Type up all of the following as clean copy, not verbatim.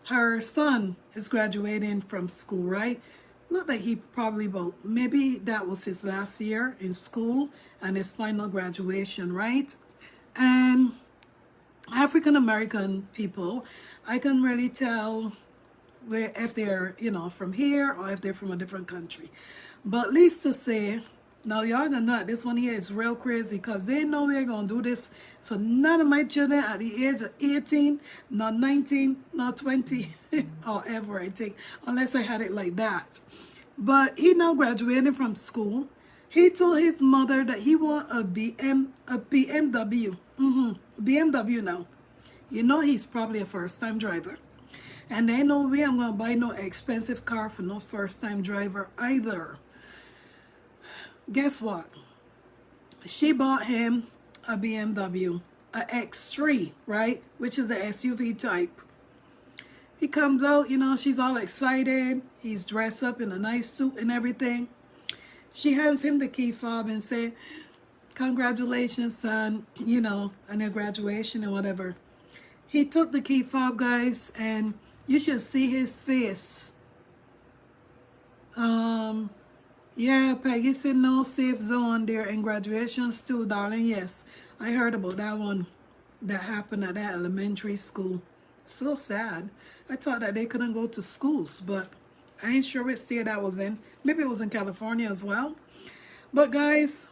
her son is graduating from school, right? Looked like he probably about, maybe that was his last year in school and his final graduation, right? And African American people, I can really tell where if they're, you know, from here or if they're from a different country. But at least to say, now y'all gonna know this one here is real crazy because they know they're gonna do this for none of my children at the age of 18, not 19, not 20, or ever I think, unless I had it like that. But he now graduating from school. He told his mother that he want a BMW. BMW now. You know he's probably a first-time driver. And ain't no way I'm going to buy no expensive car for no first-time driver either. Guess what? She bought him a BMW, a X3, right? Which is the SUV type. He comes out, you know, she's all excited. He's dressed up in a nice suit and everything. She hands him the key fob and say, congratulations, son, you know, on your graduation and whatever. He took the key fob, guys, and you should see his face. Yeah, Peggy said no safe zone there in graduations too, darling. Yes, I heard about that one that happened at that elementary school. So sad. I thought that they couldn't go to schools, but I ain't sure which state that was in. Maybe it was in California as well. But guys,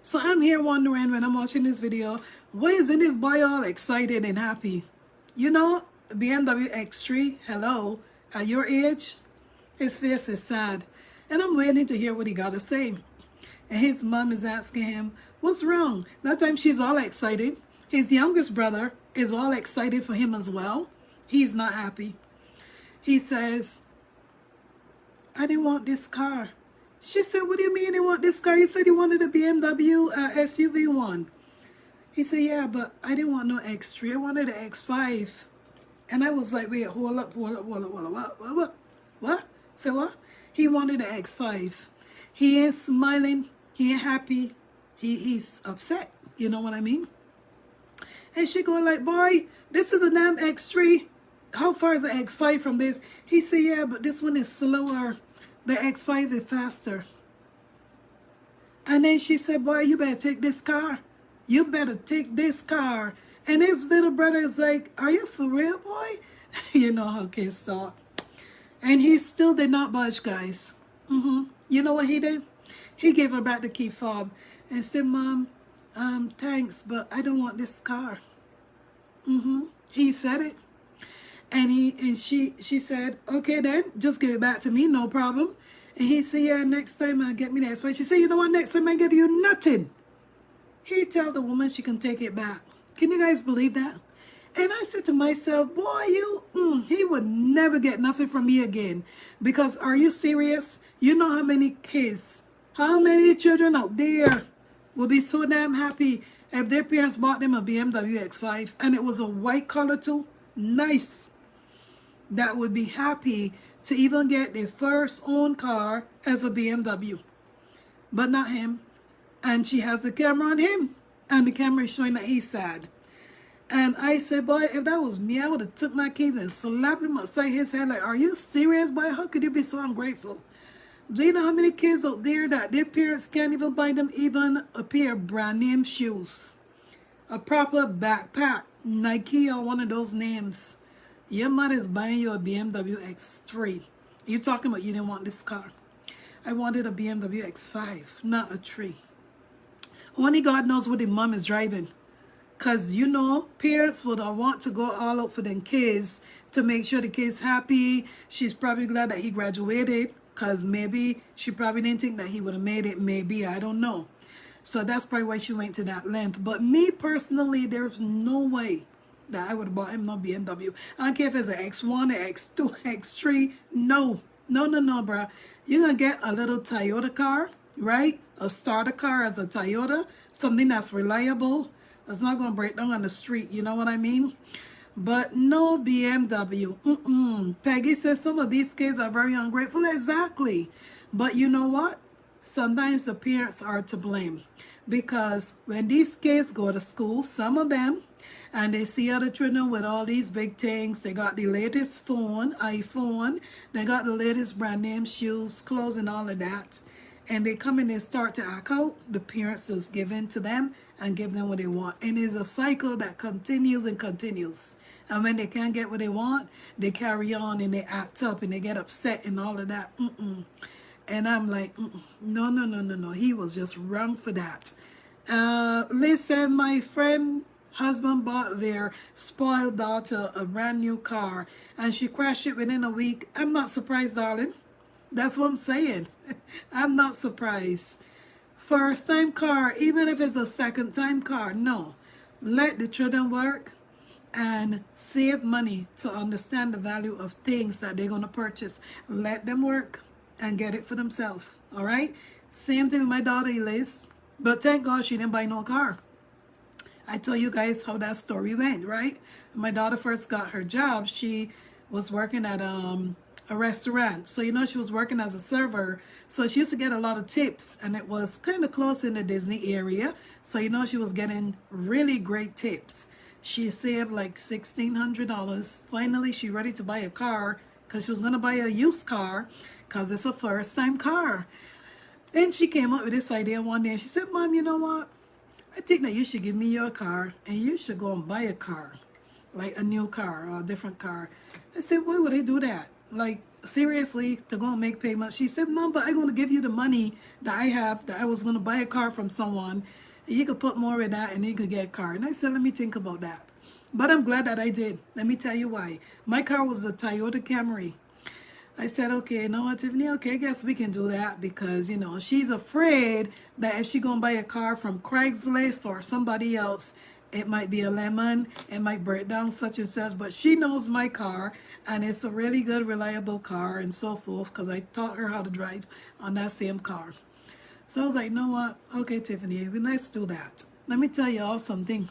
so I'm here wondering when I'm watching this video, why isn't this boy all excited and happy? You know, BMW X3, hello, at your age, his face is sad. And I'm waiting to hear what he got to say. And his mom is asking him, what's wrong? That time she's all excited. His youngest brother is all excited for him as well. He's not happy. He says, I didn't want this car. She said, what do you mean you want this car? You said you wanted a BMW SUV one. He said, yeah, but I didn't want no X3. I wanted an X5. And I was like, wait, hold up. What? Say what? He wanted an X5. He ain't smiling. He ain't happy. He's upset. You know what I mean? And she go like, boy, this is a damn X3. How far is the X5 from this? He said, yeah, but this one is slower. The X5 is faster. And then she said, boy, you better take this car. You better take this car. And his little brother is like, are you for real, boy? You know how kids talk. And he still did not budge, guys. You know what he did? He gave her back the key fob and said, Mom, thanks, but I don't want this car. He said it. And she said, okay then, just give it back to me, no problem. And he said, yeah, next time I'll get me the X5. She said, you know what, next time I get you nothing. He tell the woman she can take it back. Can you guys believe that? And I said to myself, boy, he would never get nothing from me again. Because are you serious? You know how many kids, how many children out there will be so damn happy if their parents bought them a BMW X5 and it was a white color too? Nice. That would be happy to even get their first own car as a BMW. But not him. And she has the camera on him. And the camera is showing that he's sad. And I said, boy, if that was me, I would have took my keys and slapped him upside his head like, are you serious, boy? How could you be so ungrateful? Do you know how many kids out there that their parents can't even buy them even a pair of brand name shoes? A proper backpack, Nike or one of those names. Your mother's buying you a BMW X3. You talking about you didn't want this car. I wanted a BMW X5, not a 3. Only God knows what the mom is driving. Because, you know, parents would want to go all out for them kids to make sure the kid's happy. She's probably glad that he graduated because maybe she probably didn't think that he would have made it. Maybe, I don't know. So that's probably why she went to that length. But me personally, there's no way that I would have bought him no BMW. I don't care if it's an X1, an X2, X3. No, bruh. You're going to get a little Toyota car, right? A starter car as a Toyota. Something that's reliable. It's not going to break down on the street. You know what I mean? But no BMW. Peggy says some of these kids are very ungrateful. Exactly. But you know what? Sometimes the parents are to blame. Because when these kids go to school, some of them, And they see other children with all these big things. They got the latest phone, iPhone. They got the latest brand name shoes, clothes, and all of that. And they come in and start to act out. The parents just give in to them and give them what they want. And it's a cycle that continues and continues. And when they can't get what they want, they carry on and they act up and they get upset and all of that. And I'm like, no, no, no, no, no. He was just wrong for that. Listen, my friend husband bought their spoiled daughter a brand new car and she crashed it within a week. I'm not surprised, darling. That's what I'm saying. I'm not surprised. First time car, even if it's a second time car, no. Let the children work and save money to understand the value of things that they're going to purchase. Let them work and get it for themselves. All right? Same thing with my daughter, Elise. But thank God she didn't buy no car. I told you guys how that story went, right? When my daughter first got her job, she was working at a restaurant. So, you know, she was working as a server. So she used to get a lot of tips. And it was kind of close in the Disney area. So, you know, she was getting really great tips. She saved like $1,600. Finally, she ready to buy a car because she was going to buy a used car because it's a first-time car. Then she came up with this idea one day. She said, Mom, you know what? I think that you should give me your car and you should go and buy a car, like a new car or a different car. I said, why would I do that? Like, seriously, to go and make payments? She said, Mom, but I'm going to give you the money that I have, that I was going to buy a car from someone. And you could put more in that and you could get a car. And I said, let me think about that. But I'm glad that I did. Let me tell you why. My car was a Toyota Camry. I said, okay, you know what, Tiffany? Okay, I guess we can do that because, you know, she's afraid that if she's going to buy a car from Craigslist or somebody else, it might be a lemon, it might break down such and such. But she knows my car, and it's a really good, reliable car and so forth because I taught her how to drive on that same car. So I was like, you know what? Okay, Tiffany, let's do that. Let me tell you all something.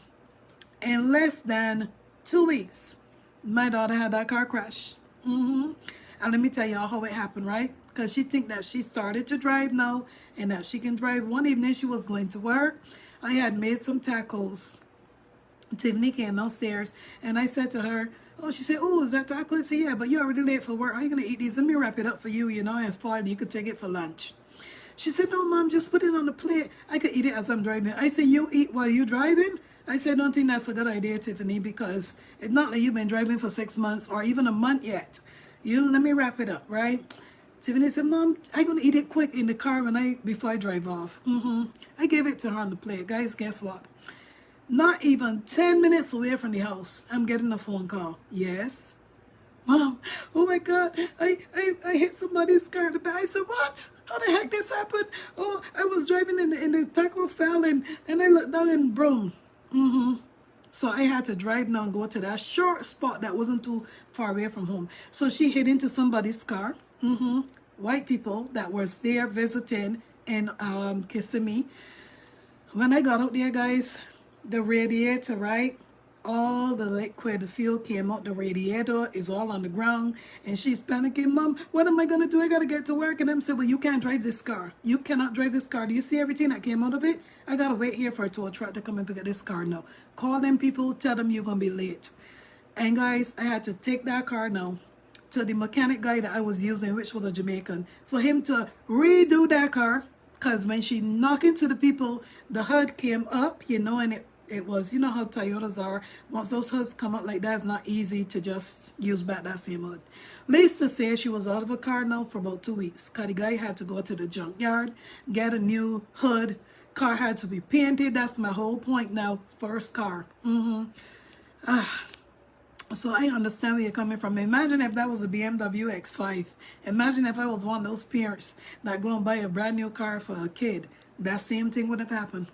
In less than 2 weeks, my daughter had that car crash. And let me tell y'all how it happened, right? Because she think that she started to drive now and that she can drive. One evening she was going to work. I had made some tacos. Tiffany came downstairs and I said to her, oh, she said, oh, is that taco? I said, yeah, but you're already late for work. How are you going to eat these? Let me wrap it up for you, you know, and finally you could take it for lunch. She said, no, Mom, just put it on the plate. I could eat it as I'm driving. I said, you eat while you're driving? I said, I don't think that's a good idea, Tiffany, because it's not like you've been driving for 6 months or even a month yet. Let me wrap it up, right? Tiffany said, Mom, I'm going to eat it quick in the car before I drive off. I gave it to her on the plate. Guys, guess what? Not even 10 minutes away from the house, I'm getting a phone call. Yes? Mom, oh my God, I hit somebody's car in the back. I said, what? How the heck this happened? Oh, I was driving and the taco fell and I looked down and boom. So I had to drive now and go to that short spot that wasn't too far away from home. So she hit into somebody's car. White people that was there visiting and kissing me. When I got out there, guys, the radiator, right? All the liquid, the fuel came out. The radiator is all on the ground. And she's panicking, Mom, what am I going to do? I got to get to work. And I'm saying, well, you can't drive this car. You cannot drive this car. Do you see everything that came out of it? I got to wait here for a tow truck to come and pick up this car now. Call them people, tell them you're going to be late. And guys, I had to take that car now to the mechanic guy that I was using, which was a Jamaican, for him to redo that car. Because when she knocked into the people, the hood came up, you know, and it was, you know how Toyotas are. Once those hoods come up like that, it's not easy to just use back that same hood. Lisa said she was out of a car now for about 2 weeks. Because the guy had to go to the junkyard, get a new hood. Car had to be painted. That's my whole point now. First car. So I understand where you're coming from. Imagine if that was a BMW X3. Imagine if I was one of those parents that go and buy a brand new car for a kid. That same thing would have happened.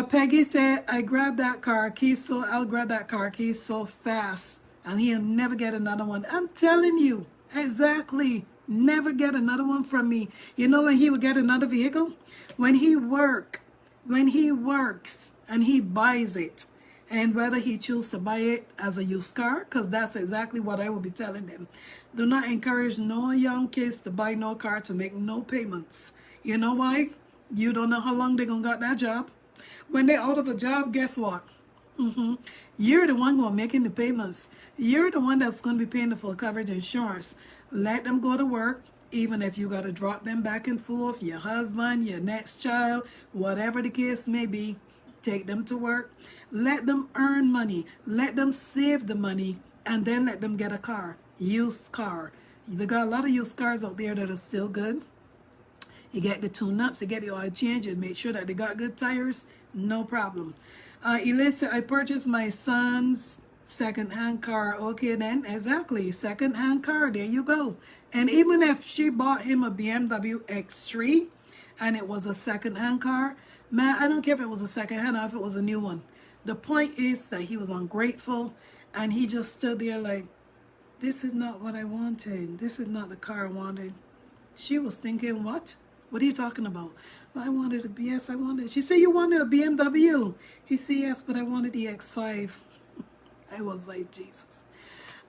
Peggy said, I'll grab that car key so fast and he'll never get another one. I'm telling you, exactly. Never get another one from me. You know when he would get another vehicle? When he works and he buys it. And whether he chooses to buy it as a used car, because that's exactly what I will be telling them. Do not encourage no young kids to buy no car to make no payments. You know why? You don't know how long they're going to got that job. When they're out of a job, guess what? You're the one going making the payments. You're the one that's going to be paying the full coverage insurance. Let them go to work, even if you got to drop them back and forth, your husband, your next child, whatever the case may be. Take them to work. Let them earn money. Let them save the money, and then let them get a car. Used car. They got a lot of used cars out there that are still good. You get the tune-ups, you get the oil change, you make sure that they got good tires, no problem. Elisa, I purchased my son's second-hand car. Okay then, exactly, second-hand car, there you go. And even if she bought him a BMW X3 and it was a second-hand car, man, I don't care if it was a second-hand or if it was a new one. The point is that he was ungrateful and he just stood there like, this is not what I wanted. This is not the car I wanted. She was thinking, what? What are you talking about? Well, I wanted a, yes, I wanted. She said, you wanted a BMW? He said, yes, but I wanted the X5. I was like, Jesus.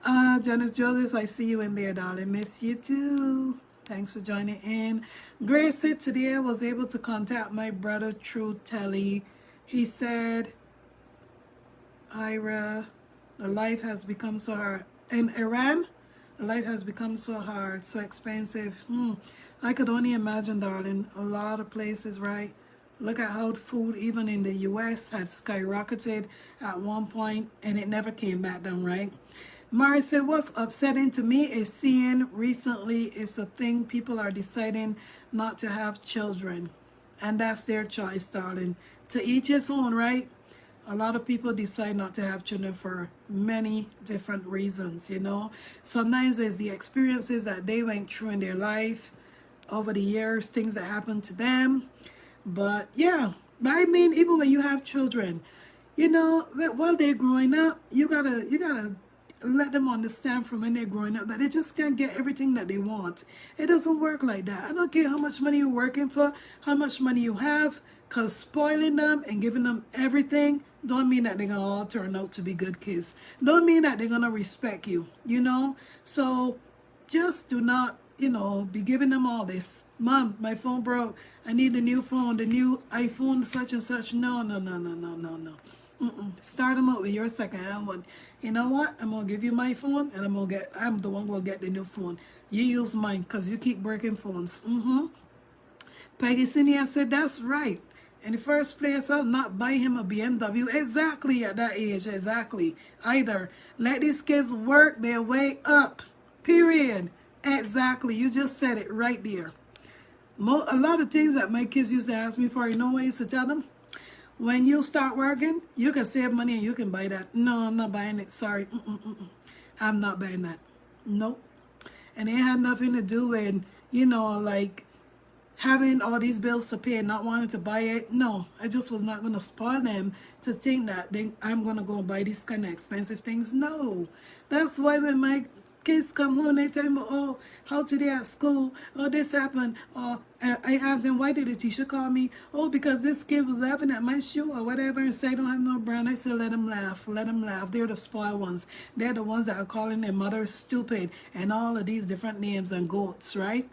Janice Joseph, I see you in there, darling. Miss you too. Thanks for joining in. Grace said, today I was able to contact my brother through Telly. He said, Ira, the life has become so hard. In Iran, life has become so hard, so expensive. I could only imagine, darling. A lot of places, right? Look at how food, even in the U.S., had skyrocketed at one point, and it never came back down, right? Mari said, what's upsetting to me is seeing recently it's a thing people are deciding not to have children. And that's their choice, darling. To each his own, right? A lot of people decide not to have children for many different reasons, you know. Sometimes there's the experiences that they went through in their life over the years, things that happened to them. But yeah, I mean, even when you have children, you know, while they're growing up, you gotta let them understand from when they're growing up that they just can't get everything that they want. It doesn't work like that. I don't care how much money you're working for, how much money you have, because spoiling them and giving them everything don't mean that they're going to all turn out to be good kids. Don't mean that they're going to respect you, you know. So just do not, you know, be giving them all this. Mom, my phone broke. I need a new phone, the new iPhone, such and such. No. Start them out with your second-hand one. You know what? I'm going to give you my phone, and I'm the one going to get the new phone. You use mine because you keep breaking phones. Peggy Sinia said, that's right. In the first place, I'll not buy him a BMW. Exactly at that age, exactly. Either let these kids work their way up. Period. Exactly. You just said it right there. A lot of things that my kids used to ask me for, you know what I used to tell them? When you start working, you can save money and you can buy that. No, I'm not buying it. Sorry. I'm not buying that. Nope. And it had nothing to do with, you know, like, having all these bills to pay and not wanting to buy it. No, I just was not going to spoil them to think that I'm going to go buy these kind of expensive things. No, that's why when my kids come home, they tell me, oh, how today at school, oh, this happened. I asked them, why did the teacher call me? Oh, because this kid was laughing at my shoe or whatever and say I don't have no brand. I said, let them laugh, let them laugh. They're the spoiled ones. They're the ones that are calling their mother stupid and all of these different names and goats, right?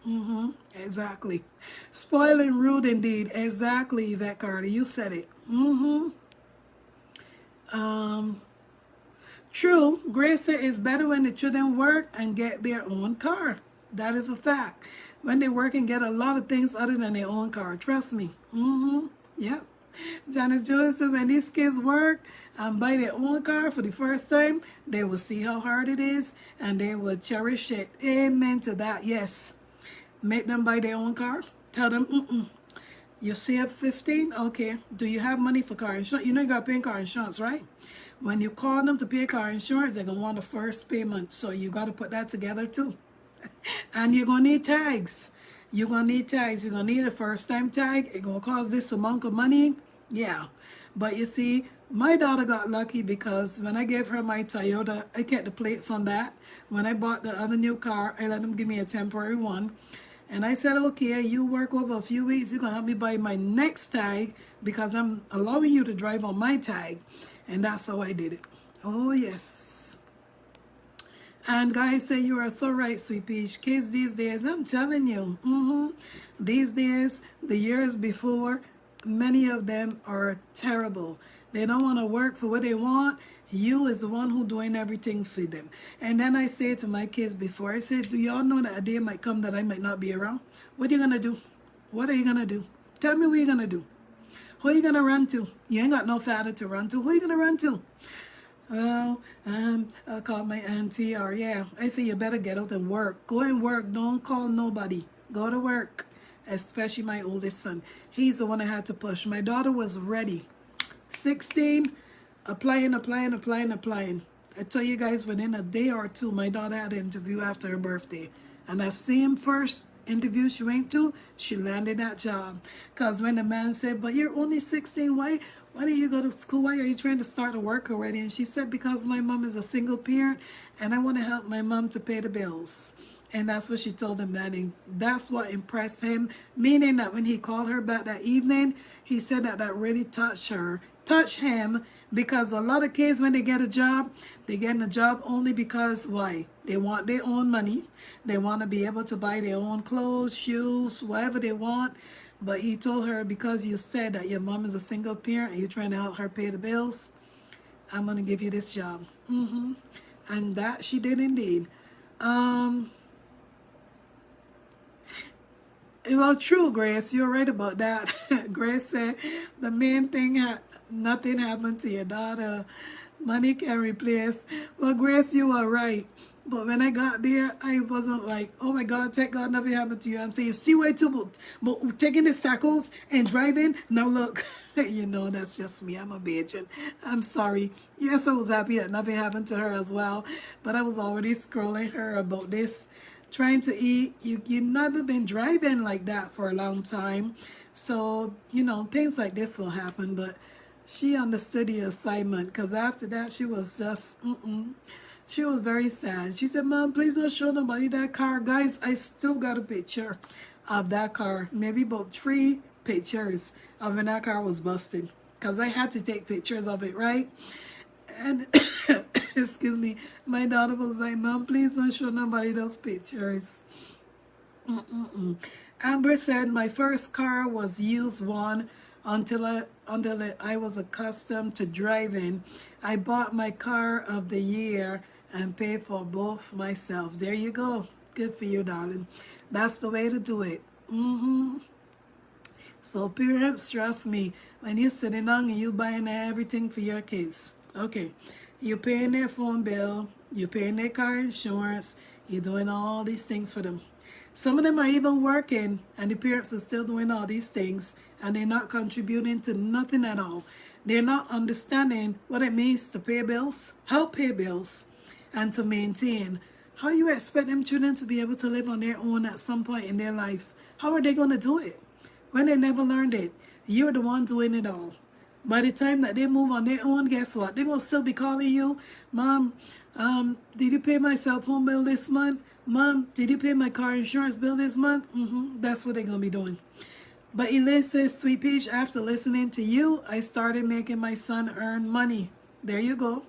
Exactly. Spoiled and rude indeed. Exactly, Yvette Carter. You said it. True, Grace said it's better when the children work and get their own car. That is a fact. When they work and get a lot of things other than their own car. Trust me. Yep. Janice Joyce said when these kids work and buy their own car for the first time, they will see how hard it is and they will cherish it. Amen to that. Yes. Make them buy their own car. Tell them, you save 15? Okay. Do you have money for car insurance? You know you got to pay car insurance, right? When you call them to pay car insurance, they're going to want the first payment. So you got to put that together too. And you're going to need tags. You're going to need tags. You're going to need a first time tag. It's going to cost this amount of money. Yeah. But you see, my daughter got lucky because when I gave her my Toyota, I kept the plates on that. When I bought the other new car, I let them give me a temporary one. And I said, okay, you work over a few weeks. You're going to help me buy my next tag because I'm allowing you to drive on my tag. And that's how I did it. Oh, yes. And guys say, you are so right, Sweet Peach. Kids these days, I'm telling you. These days, the years before, many of them are terrible. They don't want to work for what they want. You is the one who doing everything for them. And then I say to my kids before, I said, do y'all know that a day might come that I might not be around? What are you going to do? What are you going to do? Tell me what you're going to do. Who are you going to run to? You ain't got no father to run to. Who are you going to run to? Well, I'll call my auntie, or yeah. I say you better get out and work. Go and work. Don't call nobody. Go to work. Especially my oldest son. He's the one I had to push. My daughter was ready. 16, applying. I tell you guys, within a day or two, my daughter had an interview after her birthday. And that same first interview she went to, she landed that job. Because when the man said, but you're only 16, why did you go to school? Why are you trying to start to work already? And she said, because my mom is a single parent and I want to help my mom to pay the bills. And that's what she told him, Manning. That's what impressed him, meaning that when he called her back that evening, he said that really touched him, because a lot of kids, when they get a job, they get a job only because, why? They want their own money. They want to be able to buy their own clothes, shoes, whatever they want. But he told her, because you said that your mom is a single parent and you're trying to help her pay the bills, I'm going to give you this job. And that she did indeed. Well, true, Grace. You're right about that. Grace said the main thing, nothing happened to your daughter. Money can replace. Well, Grace, you are right. But when I got there, I wasn't like, oh my God, thank God nothing happened to you. I'm saying, see way too, but taking the tackles and driving. Now look, you know, that's just me. I'm a bitch. And I'm sorry. Yes, I was happy that nothing happened to her as well. But I was already scrolling her about this. Trying to eat, you've never been driving like that for a long time, so you know things like this will happen. But she understood the assignment, because after that she was just she was very sad. She said, Mom, please don't show nobody that car. Guys, I still got a picture of that car, maybe about 3 pictures of when that car was busted, because I had to take pictures of it, right? And excuse me, my daughter was like, Mom, please don't show nobody those pictures. Amber said, my first car was used one until I was accustomed to driving. I bought my car of the year and paid for both myself. There you go. Good for you, darling. That's the way to do it. So parents, trust me, when you're sitting down and you buying everything for your kids, okay, you're paying their phone bill, you're paying their car insurance, you're doing all these things for them. Some of them are even working and the parents are still doing all these things and they're not contributing to nothing at all. They're not understanding what it means to pay bills, help pay bills, and to maintain. How you expect them children to be able to live on their own at some point in their life? How are they going to do it when they never learned it? You're the one doing it all. By the time that they move on their own, guess what? They're going to still be calling you, Mom, did you pay my cell phone bill this month? Mom, did you pay my car insurance bill this month? That's what they're going to be doing. But Elaine says, Sweet Peach, after listening to you, I started making my son earn money. There you go.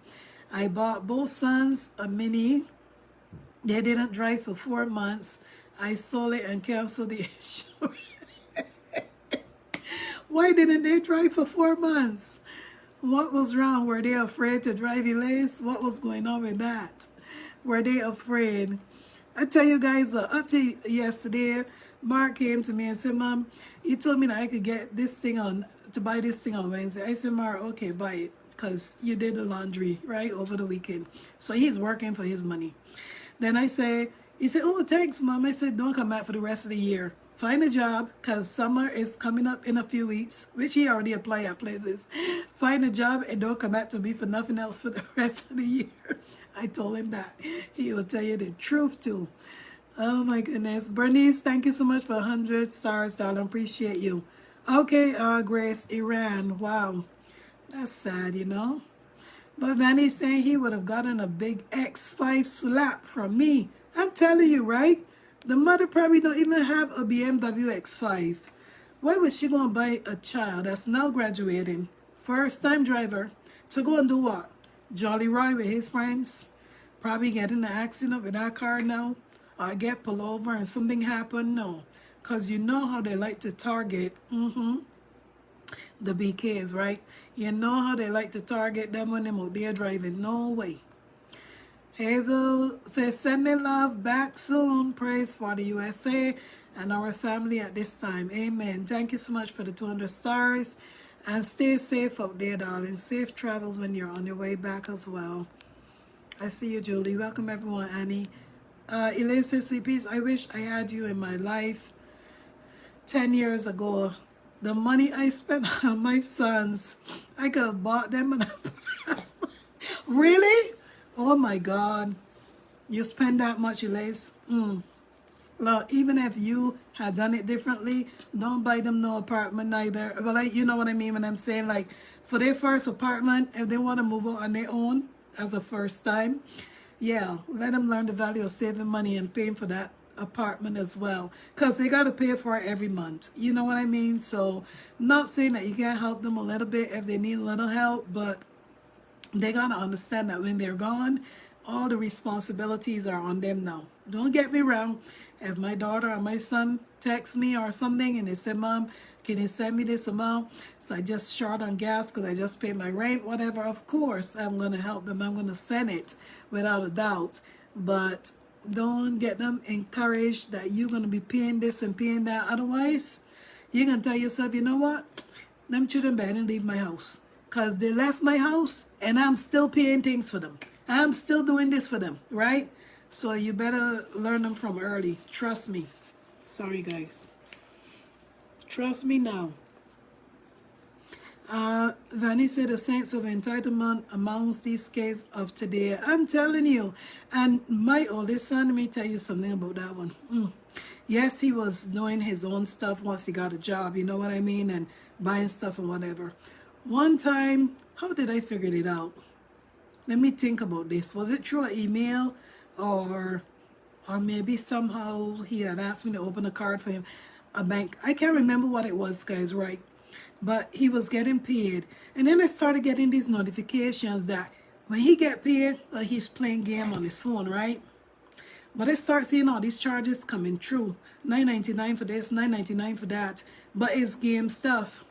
I bought both sons a Mini. They didn't drive for 4 months. I sold it and canceled the insurance. Why didn't they drive for 4 months? What was wrong? Were they afraid to drive Elise? What was going on with that? Were they afraid? I tell you guys, up to yesterday, Mark came to me and said, Mom, you told me that I could get this thing to buy this thing on Wednesday. I said, Mark, okay, buy it, because you did the laundry, right, over the weekend. So he's working for his money. Then he said, oh, thanks, Mom. I said, don't come back for the rest of the year. Find a job, because summer is coming up in a few weeks, which he already applied at places. Find a job and don't come back to me for nothing else for the rest of the year. I told him that. He will tell you the truth too. Oh my goodness. Bernice, thank you so much for 100 stars, darling. Appreciate you. Okay, Grace, Iran. Wow. That's sad, you know. But then he's saying he would have gotten a big X5 slap from me. I'm telling you, right? The mother probably don't even have a BMW X5. Why was she going to buy a child that's now graduating, first-time driver, to go and do what? Jolly ride with his friends? Probably get in an accident with that car now? Or get pulled over and something happen? No. Because you know how they like to target the BKs, right? You know how they like to target them when they're out there driving. No way. Hazel says, sending love back soon. Praise for the USA and our family at this time. Amen. Thank you so much for the 200 stars. And stay safe out there, darling. Safe travels when you're on your way back as well. I see you, Julie. Welcome, everyone. Annie. Elaine says, sweet peace, I wish I had you in my life 10 years ago. The money I spent on my sons, I could have bought them an apartment. Really? Oh my God. You spend that much, Elise? Look, even if you had done it differently, don't buy them no apartment neither. But like, you know what I mean when I'm saying, like, for their first apartment, if they want to move out on their own as a first time, yeah, let them learn the value of saving money and paying for that apartment as well, because they got to pay for it every month. You know what I mean? So not saying that you can't help them a little bit if they need a little help, but they got to understand that when they're gone, all the responsibilities are on them now. Don't get me wrong. If my daughter or my son text me or something and they say, Mom, can you send me this amount? So I just short on gas because I just paid my rent, whatever. Of course, I'm going to help them. I'm going to send it without a doubt. But don't get them encouraged that you're going to be paying this and paying that. Otherwise, you're going to tell yourself, you know what? Them children better leave my house. Because they left my house and I'm still paying things for them. I'm still doing this for them, right? So you better learn them from early. Trust me. Sorry, guys. Trust me now. Vanny said the sense of entitlement amongst these kids of today. I'm telling you. And my oldest son, let me tell you something about that one. Yes, he was doing his own stuff once he got a job, you know what I mean? And buying stuff and whatever. One time, how did I figure it out? Let me think about this. Was it through an email or maybe somehow he had asked me to open a card for him, a bank. I can't remember what it was, guys, right? But he was getting paid. And then I started getting these notifications that when he get paid, he's playing game on his phone, right? But I start seeing all these charges coming through. $9.99 for this, $9.99 for that. But it's game stuff.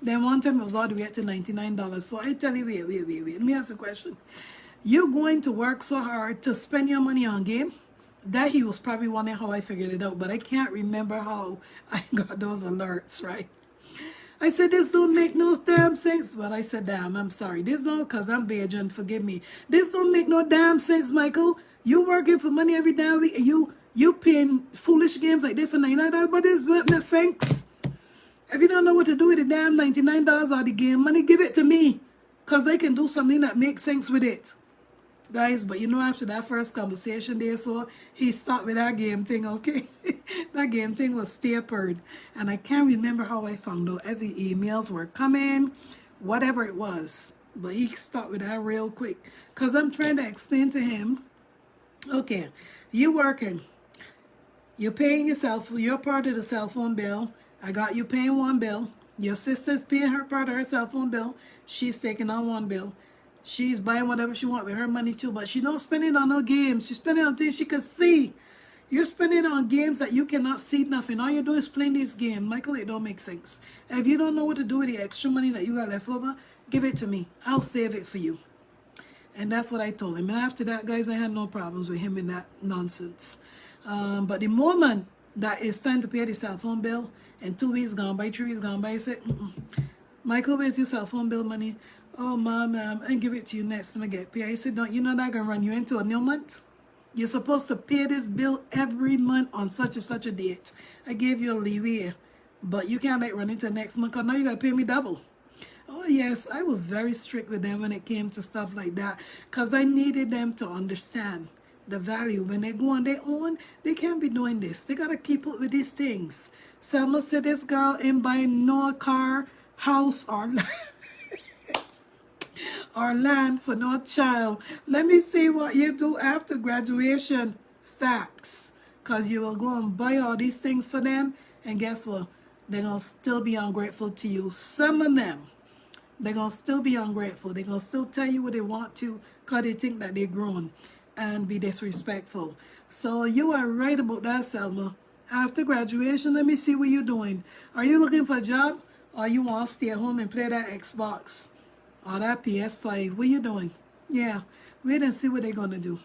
Then one time it was all the way up to $99. So I tell you, wait. Let me ask you a question. You're going to work so hard to spend your money on game? That he was probably wondering how I figured it out. But I can't remember how I got those alerts, right? I said, this don't make no damn sense. Well, I said, damn, I'm sorry. This don't, because I'm Bajan, forgive me. This don't make no damn sense, Michael. You working for money every damn week, and you paying foolish games like this for $99, but this makes no sense. If you don't know what to do with the damn $99 out of the game, money, give it to me. Because I can do something that makes sense with it. Guys, but you know, after that first conversation there, so he stopped with that game thing, okay? That game thing was tapered. And I can't remember how I found out as the emails were coming, whatever it was. But he stopped with that real quick. Because I'm trying to explain to him, okay, you working. You're paying yourself, you're part of the cell phone bill. I got you paying one bill. Your sister's paying her part of her cell phone bill. She's taking on one bill. She's buying whatever she wants with her money too, but she don't spend it on no games. She's spending on things she can see. You're spending on games that you cannot see nothing. All you're doing is playing this game. Michael, it don't make sense. If you don't know what to do with the extra money that you got left over, give it to me. I'll save it for you. And that's what I told him. And after that, guys, I had no problems with him in that nonsense. But the moment that it's time to pay the cell phone bill, and 2 weeks gone by, 3 weeks gone by, I said, Michael, where's your cell phone bill money? Oh, Mom, I'll give it to you next time I get paid. I said, don't you know that going to run you into a new month? You're supposed to pay this bill every month on such and such a date. I gave you a leeway, but you can't run into next month because now you got to pay me double. Oh, yes, I was very strict with them when it came to stuff like that because I needed them to understand the value. When they go on their own, they can't be doing this. They got to keep up with these things. Selma said this girl ain't buying no car, house, or or land for no child. Let me see what you do after graduation. Facts. Because you will go and buy all these things for them. And guess what? They're going to still be ungrateful to you. Some of them, they're going to still be ungrateful. They're going to still tell you what they want to because they think that they're grown and be disrespectful. So you are right about that, Selma. After graduation, let me see what you're doing. Are you looking for a job? or you want to stay at home and play that Xbox or that PS5. What you doing? Yeah, wait and see what they're going to do.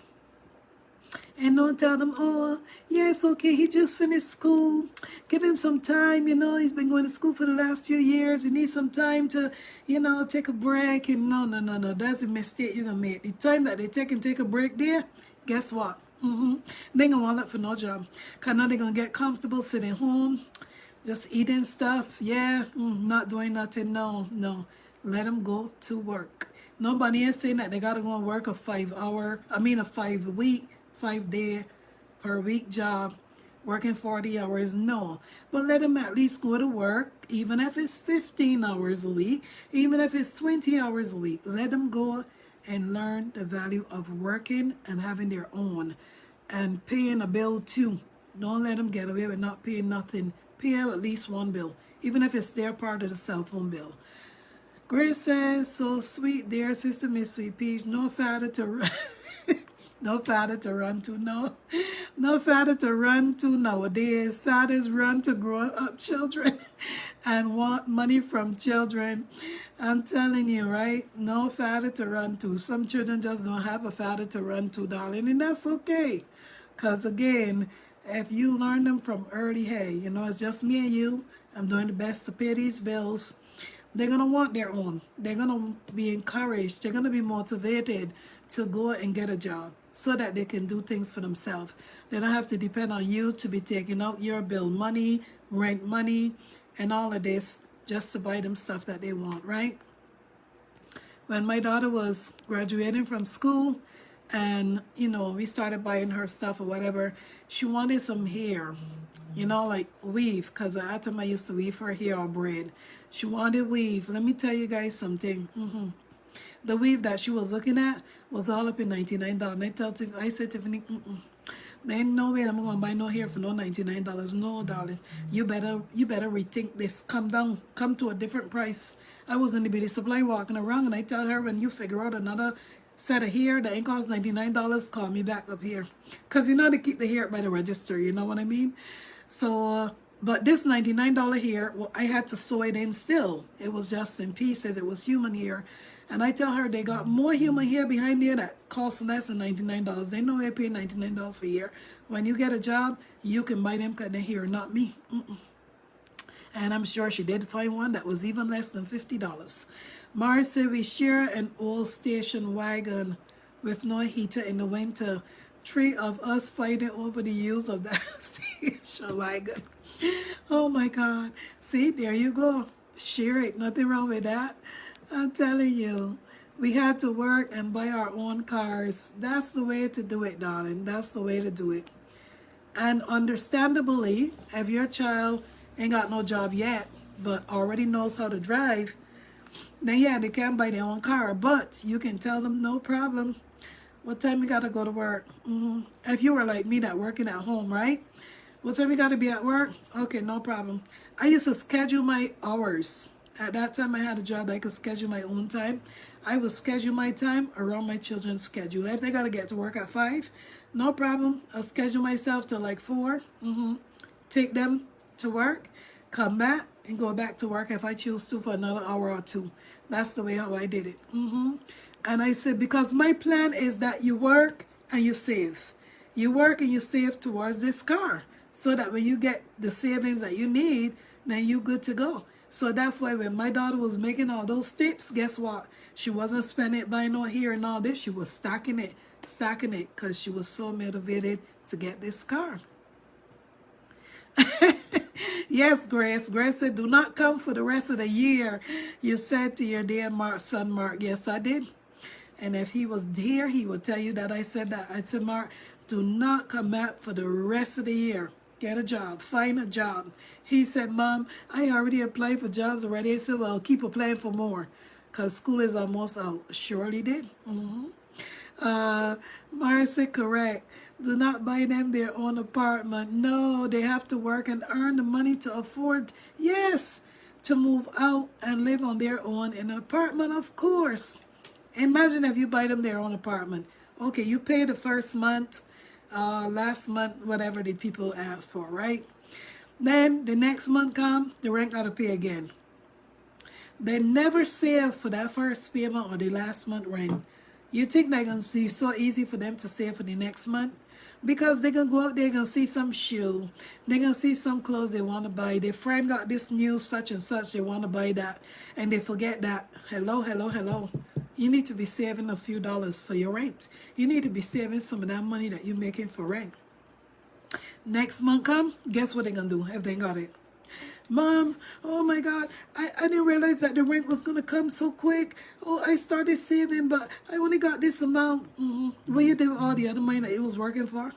And don't tell them, oh, yeah, it's okay. He just finished school. Give him some time. You know, he's been going to school for the last few years. He needs some time to, you know, take a break. And no, no, no, no. That's a mistake you're going to make. The time that they take a break there, guess what? They ain't going to want that for no job. Because now they're going to get comfortable sitting home, just eating stuff. Yeah, not doing nothing. No, no. Let them go to work. Nobody is saying that they got to go and work a 5-day per week job, working 40 hours. No, but let them at least go to work, even if it's 15 hours a week, even if it's 20 hours a week. Let them go and learn the value of working and having their own and paying a bill too. Don't let them get away with not paying nothing. Pay out at least one bill, even if it's their part of the cell phone bill. Grace says, so sweet, dear sister Miss Sweet Peach, no father to run, no father to run to, no father to run to nowadays. Fathers run to grow up children and want money from children. I'm telling you, right? No father to run to. Some children just don't have a father to run to, darling, and that's okay. Because again, if you learn them from early, hey, you know, it's just me and you. I'm doing the best to pay these bills. They're going to want their own. They're going to be encouraged. They're going to be motivated to go and get a job so that they can do things for themselves. They don't have to depend on you to be taking out your bill money, rent money, and all of this just to buy them stuff that they want, right? When my daughter was graduating from school and, you know, we started buying her stuff or whatever, she wanted some hair, you know, like weave, because at that time I used to weave her hair or braid. She wanted weave. Let me tell you guys something. The weave that she was looking at was all up in $99. I said, Tiffany, there ain't no way I'm going to buy no hair for no $99. No, darling. You better rethink this. Come down. Come to a different price. I was in the beauty supply walking around, and I tell her, when you figure out another set of hair that ain't cost $99, call me back up here. Because you know they keep the hair by the register. You know what I mean? So... but this $99 hair, well, I had to sew it in still. It was just in pieces. It was human hair. And I tell her they got more human hair behind there that costs less than $99. They know they're paying $99 for hair. When you get a job, you can buy them cutting hair, not me. And I'm sure she did find one that was even less than $50. Mars said we share an old station wagon with no heater in the winter. 3 of us fighting over the use of that station wagon. Oh my God. See, there you go. Share it. Nothing wrong with that. I'm telling you. We had to work and buy our own cars. That's the way to do it, darling. That's the way to do it. And understandably, if your child ain't got no job yet, but already knows how to drive, then yeah, they can buy their own car. But you can tell them, no problem. What time you got to go to work? If you were like me that working at home, right? What time you got to be at work? Okay, no problem. I used to schedule my hours. At that time, I had a job that I could schedule my own time. I would schedule my time around my children's schedule. If they got to get to work at 5, no problem. I'll schedule myself to like 4. Take them to work, come back, and go back to work if I choose to for another hour or 2. That's the way how I did it. And I said, because my plan is that you work and you save. You work and you save towards this car. So that when you get the savings that you need, then you're good to go. So that's why when my daughter was making all those tips, guess what? She wasn't spending it buying no hair and all this. She was stacking it, because she was so motivated to get this car. Yes, Grace. Grace said, do not come for the rest of the year. You said to your dear son, Mark. Yes, I did. And if he was here, he would tell you that I said that. I said, Mark, do not come back for the rest of the year. Get a job. Find a job. He said, Mom, I already applied for jobs already. I said, well, keep applying for more because school is almost out. Surely did. Mara said, correct. Do not buy them their own apartment. No, they have to work and earn the money to afford, yes, to move out and live on their own in an apartment, of course. Imagine if you buy them their own apartment. Okay, you pay the first month, last month, whatever the people ask for, right? Then the next month come, the rent got to pay again. They never save for that first payment or the last month rent. You think they're going to be so easy for them to save for the next month? Because they're going to go out there, going to see some shoe. They're going to see some clothes they want to buy. Their friend got this new such and such, they want to buy that. And they forget that, hello, hello, hello. You need to be saving a few dollars for your rent. You need to be saving some of that money that you're making for rent. Next month come, guess what they're going to do if they got it? Mom, oh my God, I didn't realize that the rent was going to come so quick. Oh, I started saving, but I only got this amount. What you did with all the other money that it was working for?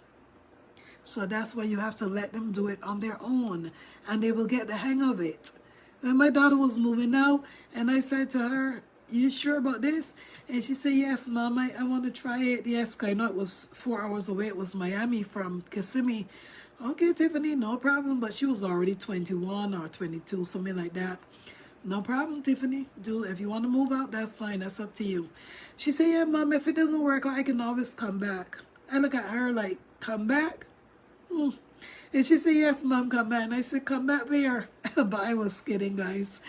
So that's why you have to let them do it on their own, and they will get the hang of it. When my daughter was moving out, and I said to her, you sure about this? And she said, yes, Mom, I want to try it. Yes, because I know it was 4 hours away. It was Miami from Kissimmee. Okay, Tiffany, no problem. But she was already 21 or 22, something like that. No problem, Tiffany. If you want to move out, that's fine. That's up to you. She said, yeah, Mom, if it doesn't work out, I can always come back. I look at her like, come back? And she said, yes, Mom, come back. And I said, come back where? But I was kidding, guys.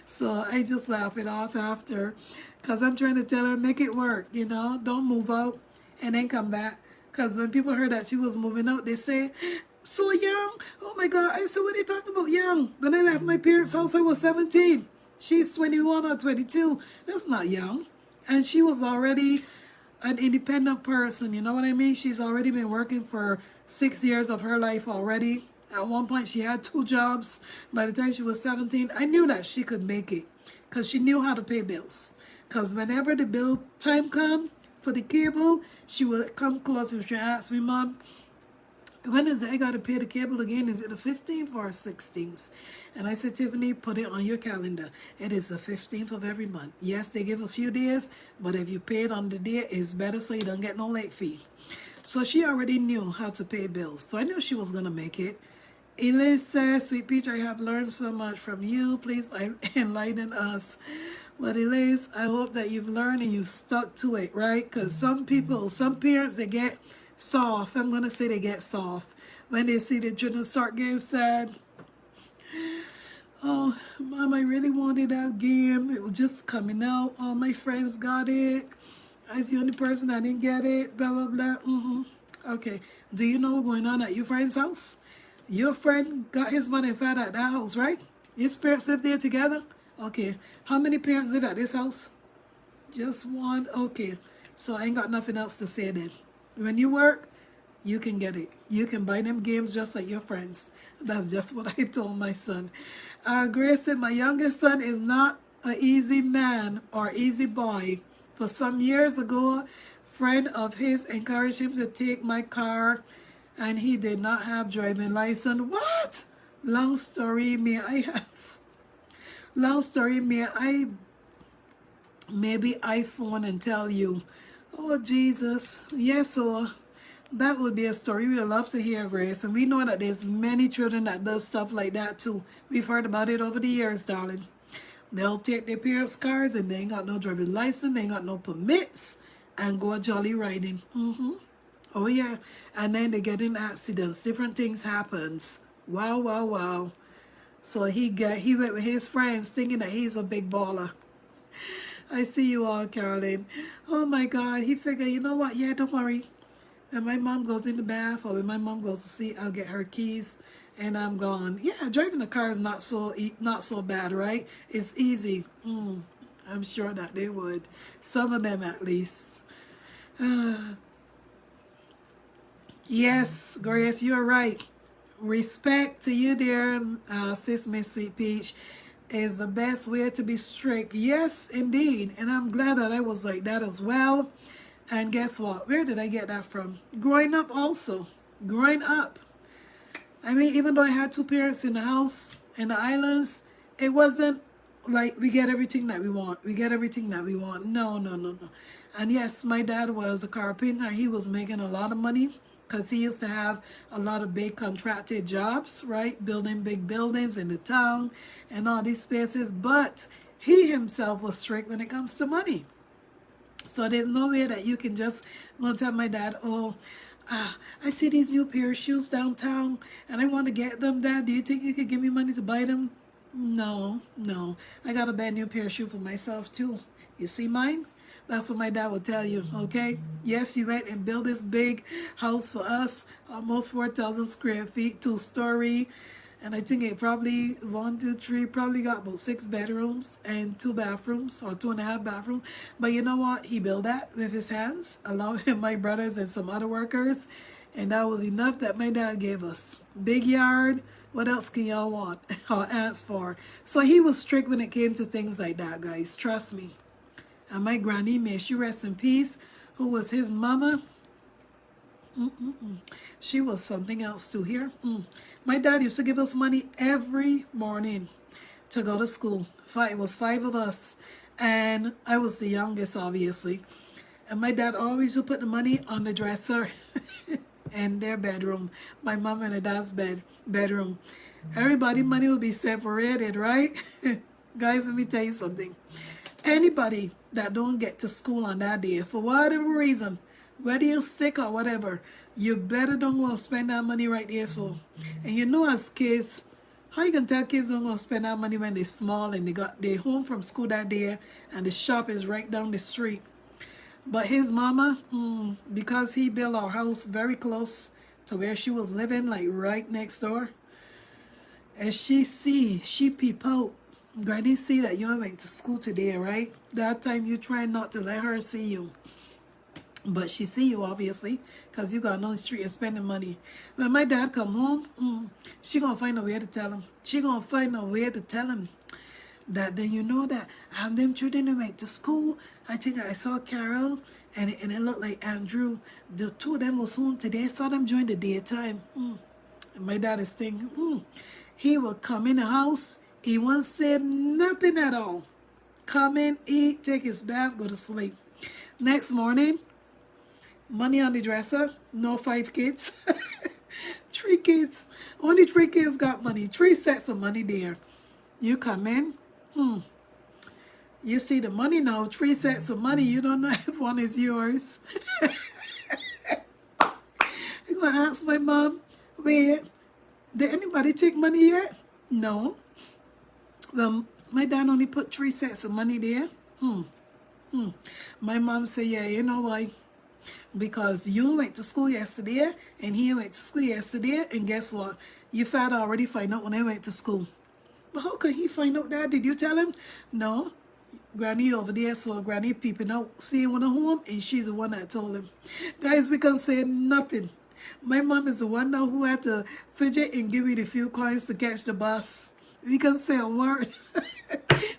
So I just laugh it off after. Because I'm trying to tell her, make it work, you know. Don't move out and then come back. Because when people heard that she was moving out, they say, so young. Oh my God. I said, what are you talking about young? When I left my parents' house, I was 17. She's 21 or 22. That's not young. And she was already an independent person. You know what I mean? She's already been working for 6 years of her life already. At one point, she had 2 jobs. By the time she was 17, I knew that she could make it. Because she knew how to pay bills. Because whenever the bill time come for the cable, she would come close and she would ask me, Mom, when is it I got to pay the cable again? Is it the 15th or 16th? And I said, Tiffany, put it on your calendar. It is the 15th of every month. Yes, they give a few days, but if you pay it on the day, it's better so you don't get no late fee. So she already knew how to pay bills. So I knew she was going to make it. Elise says, Sweet Peach, I have learned so much from you. Please enlighten us. But Elise, I hope that you've learned and you've stuck to it, right? Because some people, some parents, they get soft. I'm going to say they get soft when they see the children start getting sad. Oh, Mom, I really wanted that game. It was just coming out. All my friends got it. I was the only person that didn't get it. Blah, blah, blah. Okay. Do you know what's going on at your friend's house? Your friend got his money and found at that house, right? His parents live there together? Okay. How many parents live at this house? Just one? Okay. So I ain't got nothing else to say then. When you work, you can get it. You can buy them games just like your friends. That's just what I told my son. Grace said, my youngest son is not an easy man or easy boy. For some years ago, a friend of his encouraged him to take my car and he did not have driving license. What? Long story, maybe I phone and tell you. Oh, Jesus. Yes, so that would be a story we would love to hear, Grace. And we know that there's many children that does stuff like that too. We've heard about it over the years, darling. They'll take their parents' cars and they ain't got no driving license, they ain't got no permits, and go jolly riding. Oh yeah. And then they get in accidents. Different things happens. Wow, wow, wow. So he went with his friends thinking that he's a big baller. I see you all, Caroline. Oh my God. He figured, you know what? Yeah, don't worry. When my mom goes in the bath or when my mom goes to sleep, I'll get her keys and I'm gone. Yeah, driving a car is not so bad, right? It's easy. I'm sure that they would. Some of them at least. Yes, Grace, you're right. Respect to you, dear sis, Miss Sweet Peach, is the best way to be strict. Yes, indeed. And I'm glad that I was like that as well. And guess what? Where did I get that from? Growing up also. Growing up. I mean, even though I had 2 parents in the house, in the islands, it wasn't like we get everything that we want. We get everything that we want. No, no, no, no. And yes, my dad was a carpenter. He was making a lot of money because he used to have a lot of big contracted jobs, right? Building big buildings in the town and all these spaces. But he himself was strict when it comes to money. So there's no way that you can just go tell my dad, oh, I see these new pair of shoes downtown and I want to get them, Dad. Do you think you could give me money to buy them? No, no. I got a brand new pair of shoes for myself too. You see mine? That's what my dad would tell you, okay? Yes, he went and built this big house for us, almost 4,000 square feet, 2-story. And I think it probably, 1, 2, 3, probably got about 6 bedrooms and 2 bathrooms or 2.5 bathrooms. But you know what? He built that with his hands, along with my brothers and some other workers. And that was enough that my dad gave us. Big yard. What else can y'all want or ask for? So he was strict when it came to things like that, guys. Trust me. And my granny, may she rest in peace, who was his mama, she was something else too here. My dad used to give us money every morning to go to school. It was 5 of us. And I was the youngest, obviously. And my dad always would put the money on the dresser in their bedroom. My mom and her dad's bedroom. Everybody money will be separated, right? Guys, let me tell you something. Anybody that don't get to school on that day, for whatever reason, whether you're sick or whatever, you better don't go and spend that money right there. So, and you know, as kids, how you can tell kids don't go and spend that money when they're small and they home from school that day and the shop is right down the street. But his mama, because he built our house very close to where she was living, like right next door, and she peep out. Granny see that you went to school today, right? That time you try not to let her see you. But she see you, obviously, because you got on the street and spending money. When my dad come home, she gonna find a way to tell him. She gonna find a way to tell him that then you know that them children who went to school. I think I saw Carol and it looked like Andrew. The 2 of them was home today. I saw them during the daytime. And my dad is thinking, he will come in the house. He won't say nothing at all. Come in, eat, take his bath, go to sleep. Next morning, money on the dresser. No 5 kids. 3 kids. Only 3 kids got money. 3 sets of money there. You come in. You see the money now. 3 sets of money. You don't know if one is yours. I'm going to ask my mom, wait, did anybody take money yet? No. Well, my dad only put 3 sets of money there. My mom said, yeah, you know why? Because you went to school yesterday and he went to school yesterday, and guess what? Your father already find out when I went to school. But how could he find out that? Did you tell him? No. Granny over there, so Granny peeping out, seeing one at home, and she's the one that told him. Guys, we can't say nothing. My mom is the one now who had to fidget and give me the few coins to catch the bus. We can say a word.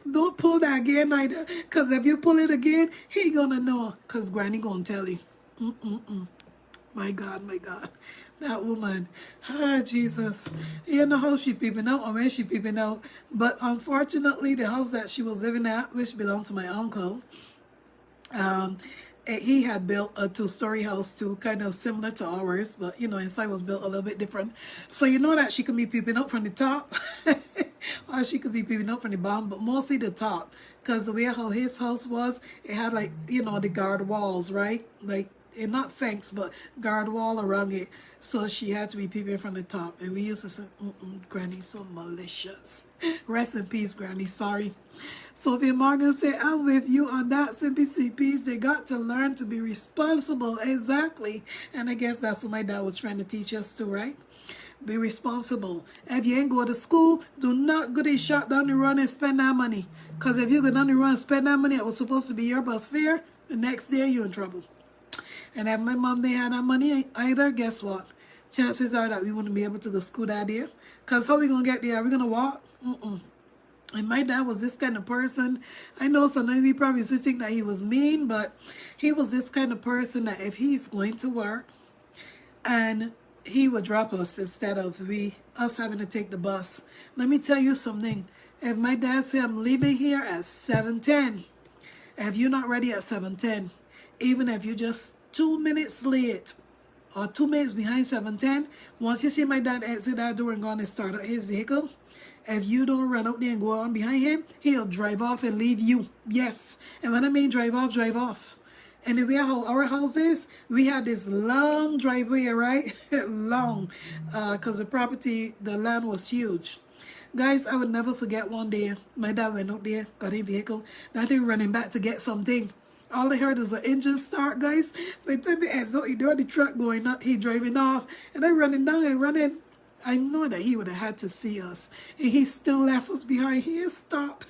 Don't pull that again either. Because if you pull it again, he gonna know. Because Granny gonna tell you. My God, my God. That woman. Ah, Jesus. You know how she peeping out or when she peeping out. But unfortunately, the house that she was living at, which belonged to my uncle, he had built a 2-story house too, kind of similar to ours, but you know, inside was built a little bit different. So you know that she could be peeping out from the top, or she could be peeping out from the bottom, but mostly the top, because the way how his house was, it had like, you know, the guard walls, right? Like, and not fence, but guard wall around it. So she had to be peeping from the top. And we used to say, Granny's so malicious. Rest in peace, Granny. Sorry. Sophia Morgan said, I'm with you on that. Simply Sweet Peas, they got to learn to be responsible. Exactly. And I guess that's what my dad was trying to teach us too, right? Be responsible. If you ain't go to school, do not go to shut down the run and spend that money. Because if you go down the run and spend that money, it was supposed to be your bus fare, the next day you're in trouble. And if my mom didn't have that money either, guess what? Chances are that we wouldn't be able to go to school that day. Because how we going to get there? Are we going to walk? And my dad was this kind of person. I know sometimes we probably still think that he was mean, but he was this kind of person that if he's going to work and he would drop us instead of us having to take the bus. Let me tell you something. If my dad said, I'm leaving here at 7:10, if you're not ready at 7:10, even if you're just 2 minutes late or 2 minutes behind 7:10, once you see my dad exit that door and go on and start up his vehicle, if you don't run out there and go on behind him, he'll drive off and leave you. Yes. And when I mean drive off, drive off. And the way how our house is, we had this long driveway, right? Long. Because the property, the land was huge. Guys, I would never forget one day, my dad went out there, got a vehicle, now they're running back to get something. All I heard is the engine start, guys. By the time they heads out, he heard the truck going up, he driving off, and I running down and running. I know that he would have had to see us, and he still left us behind. He stopped.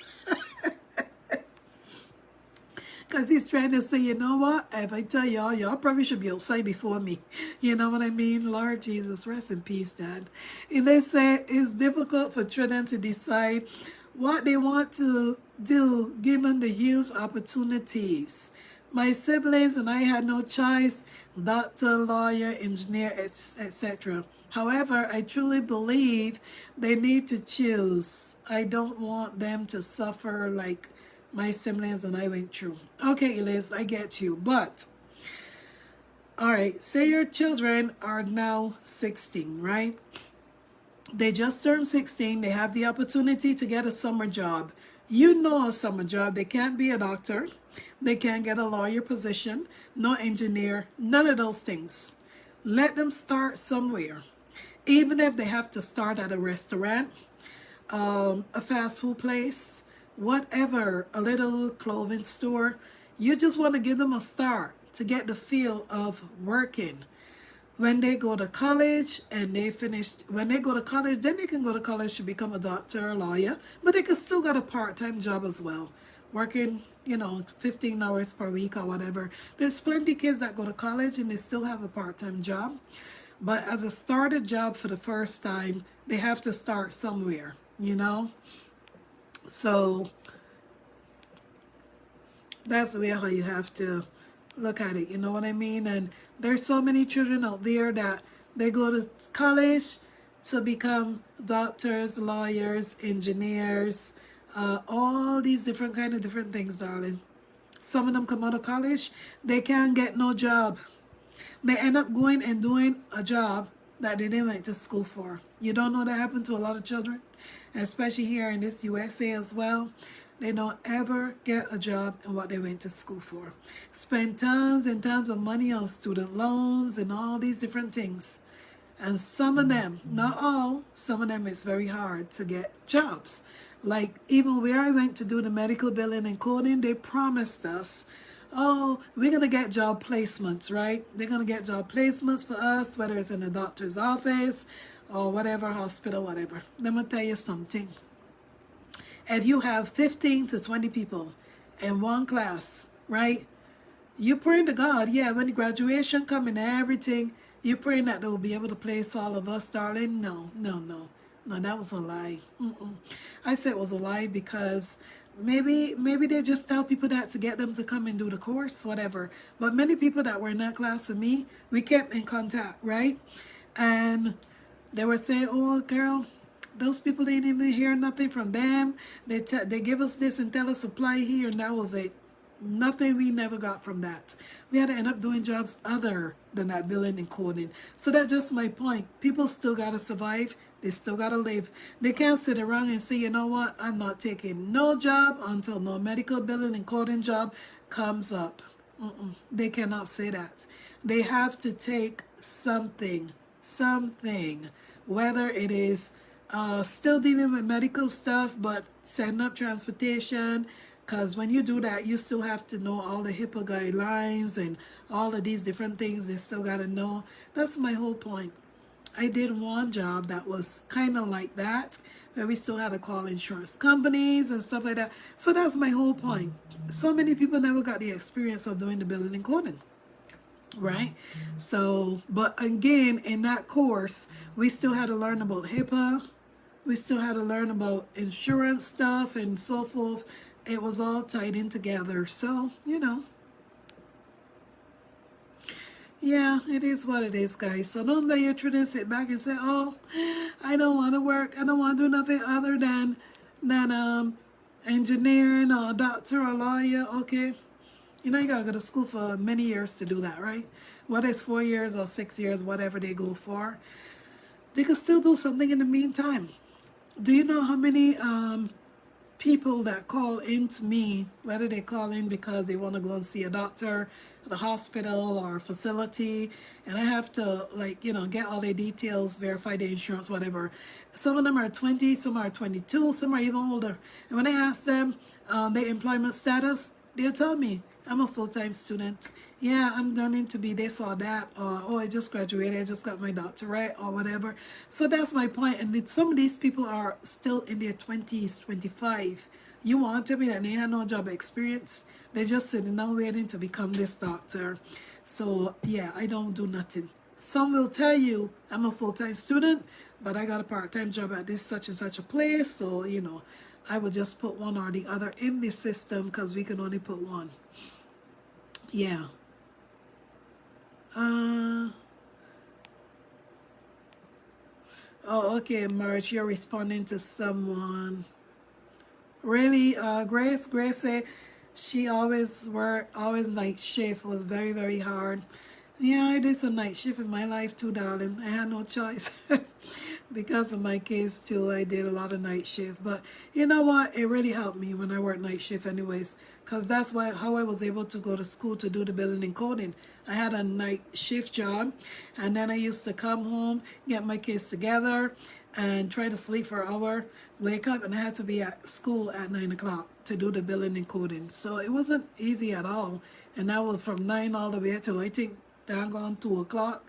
Because he's trying to say, you know what? If I tell y'all probably should be outside before me. You know what I mean? Lord Jesus, rest in peace, Dad. And they say it's difficult for children to decide what they want to do given the huge opportunities. My siblings and I had no choice, doctor, lawyer, engineer, etc. However, I truly believe they need to choose. I don't want them to suffer like my siblings and I went through. Okay, Eliz, I get you. But, all right, say your children are now 16, right? They just turned 16. They have the opportunity to get a summer job. You know a summer job. They can't be a doctor. They can't get a lawyer position. No engineer. None of those things. Let them start somewhere. Even if they have to start at a restaurant, a fast food place, whatever, a little clothing store. You just want to give them a start to get the feel of working. When they go to college and they finish, when they go to college, then they can go to college to become a doctor or a lawyer, but they can still get a part-time job as well, working, 15 hours per week or whatever. There's plenty of kids that go to college and they still have a part-time job, but as a starter job for the first time, they have to start somewhere, So that's the way how you have to look at it, you know what I mean? And there's so many children out there that they go to college to become doctors, lawyers, engineers, all these different things, darling. Some of them come out of college, they can't get no job. They end up going and doing a job that they didn't went to school for. You don't know that happened to a lot of children, especially here in this USA as well. They don't ever get a job in what they went to school for. Spend tons and tons of money on student loans and all these different things. And some of them, not all, some of them it's very hard to get jobs. Like even where I went to do the medical billing and coding, they promised us, oh, we're going to get job placements, right? They're going to get job placements for us, whether it's in a doctor's office or whatever, hospital, whatever. Let me tell you something. If you have 15 to 20 people in one class, right? You praying to God, yeah, when the graduation come and everything, you praying that they will be able to place all of us, darling? No, that was a lie. I said it was a lie because maybe they just tell people that to get them to come and do the course, whatever. But many people that were in that class with me, we kept in contact, right? And they were saying, oh, girl, those people didn't even hear nothing from them. They give us this and tell us supply here, and that was it. Nothing, we never got from that. We had to end up doing jobs other than that billing and coding. So that's just my point. People still got to survive. They still got to live. They can't sit around and say, you know what, I'm not taking no job until no medical billing and coding job comes up. They cannot say that. They have to take something, whether it is still dealing with medical stuff, but setting up transportation, because when you do that, you still have to know all the HIPAA guidelines and all of these different things they still got to know. That's my whole point. I did one job that was kind of like that, where we still had to call insurance companies and stuff like that. So that's my whole point. So many people never got the experience of doing the billing and coding, right? So, but again, in that course, we still had to learn about HIPAA. We still had to learn about insurance stuff and so forth. It was all tied in together. So, yeah, it is what it is, guys. So don't let your children sit back and say, oh, I don't want to work. I don't want to do nothing other than engineering or a doctor or lawyer. Okay. You got to go to school for many years to do that, right? Whether it's 4 years or 6 years, whatever they go for. They can still do something in the meantime. Do you know how many people that call in to me, whether they call in because they want to go and see a doctor at the hospital or facility, and I have to, like, you know, get all their details, verify the insurance, whatever. Some of them are 20, some are 22, some are even older. And when I ask them their employment status, they'll tell me, I'm a full-time student. Yeah, I'm learning to be this or that, or oh, I just graduated, I just got my doctorate or whatever. So that's my point. And some of these people are still in their 20s, 25. You want to tell me that they have no job experience? They're just sitting down waiting to become this doctor. So yeah, I don't do nothing. Some will tell you I'm a full-time student, but I got a part-time job at this such and such a place. So, you know, I will just put one or the other in the system because we can only put one. Yeah. Oh, okay, March, you're responding to someone. Really, Grace said she always worked, always night shift, was very, very hard. Yeah, I did some night shift in my life too, darling. I had no choice. Because of my case too, I did a lot of night shift. But you know what? It really helped me when I worked night shift anyways. Because that's how I was able to go to school to do the billing and coding. I had a night shift job. And then I used to come home, get my kids together, and try to sleep for an hour, wake up, and I had to be at school at 9 o'clock to do the billing and coding. So it wasn't easy at all. And that was from 9 all the way till I think down gone 2 o'clock.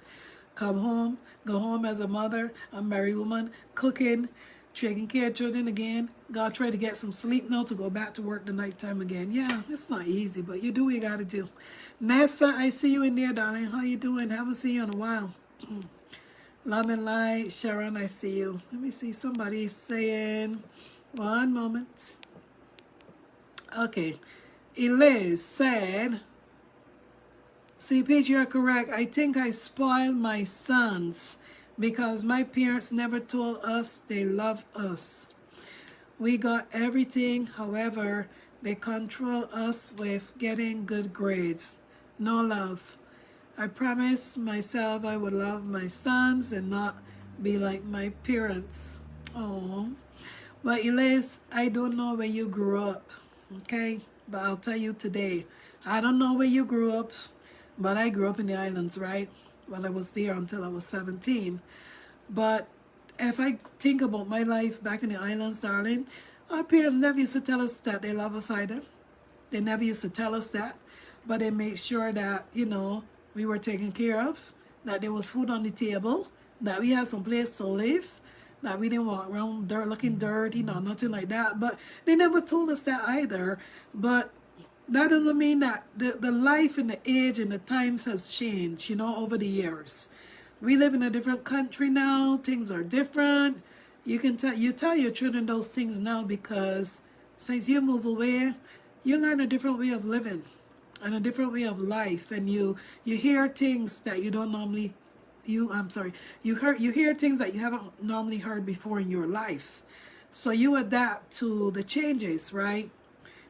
Come home, go home as a mother, a married woman, cooking, taking care of children again. God try to get some sleep now to go back to work the nighttime again. Yeah, it's not easy, but you do what you got to do. Nessa, I see you in there, darling. How you doing? Haven't seen you in a while. Love and light. Sharon, I see you. Let me see. Somebody saying, one moment. Okay. Eliz said, see, Paige, you're correct. I think I spoiled my sons because my parents never told us they love us. We got everything. However, they control us with getting good grades. No love. I promised myself I would love my sons and not be like my parents. Oh, but Eliz, I don't know where you grew up, okay? But I'll tell you today, I don't know where you grew up, but I grew up in the islands, right? Well, I was there until I was 17. But if I think about my life back in the islands, darling, our parents never used to tell us that they love us either. They never used to tell us that, but they made sure that, you know, we were taken care of, that there was food on the table, that we had some place to live, that we didn't walk around looking dirty, you know, nothing like that. But they never told us that either. But that doesn't mean that the life and the age and the times has changed, you know, over the years. We live in a different country now. Things are different. You tell your children those things now because since you move away, you learn a different way of living and a different way of life, and you hear things that you don't normally you hear things that you haven't normally heard before in your life. So you adapt to the changes, right?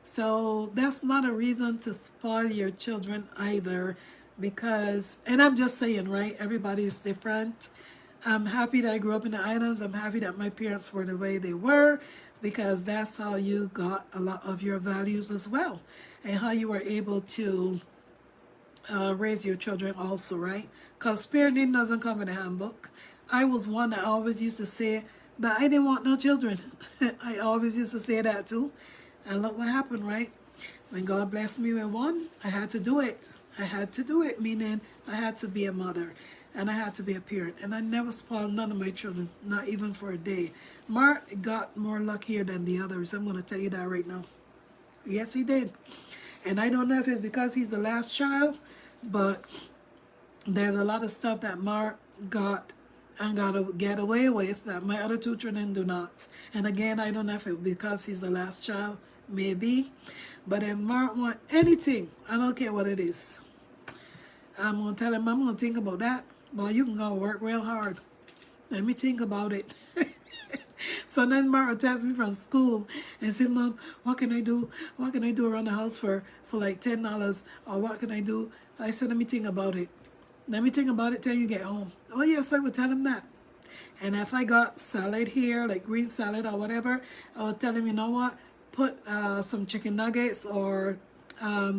So that's not a reason to spoil your children either, because, and I'm just saying, right, everybody is different. I'm happy that I grew up in the islands. I'm happy that my parents were the way they were, because that's how you got a lot of your values as well, and how you were able to raise your children also, right? Because parenting doesn't come in a handbook. I was one that always used to say that I didn't want no children. I always used to say that too. And look what happened, right? When God blessed me with one, I had to do it. I had to do it, meaning I had to be a mother and I had to be a parent. And I never spoiled none of my children, not even for a day. Mark got more luck here than the others. I'm going to tell you that right now. Yes, he did. And I don't know if it's because he's the last child, but there's a lot of stuff that Mark got and got to get away with that my other two children do not. And again, I don't know if it's because he's the last child, maybe. But if Mark want anything, I don't care what it is, I'm going to tell him, I'm going to think about that. Boy, you can go work real hard. Let me think about it. So then Mark will text me from school and say, Mom, what can I do? What can I do around the house for like $10? Or what can I do? I said, let me think about it. Let me think about it till you get home. Oh, yes, I would tell him that. And if I got salad here, like green salad or whatever, I would tell him, you know what? put some chicken nuggets or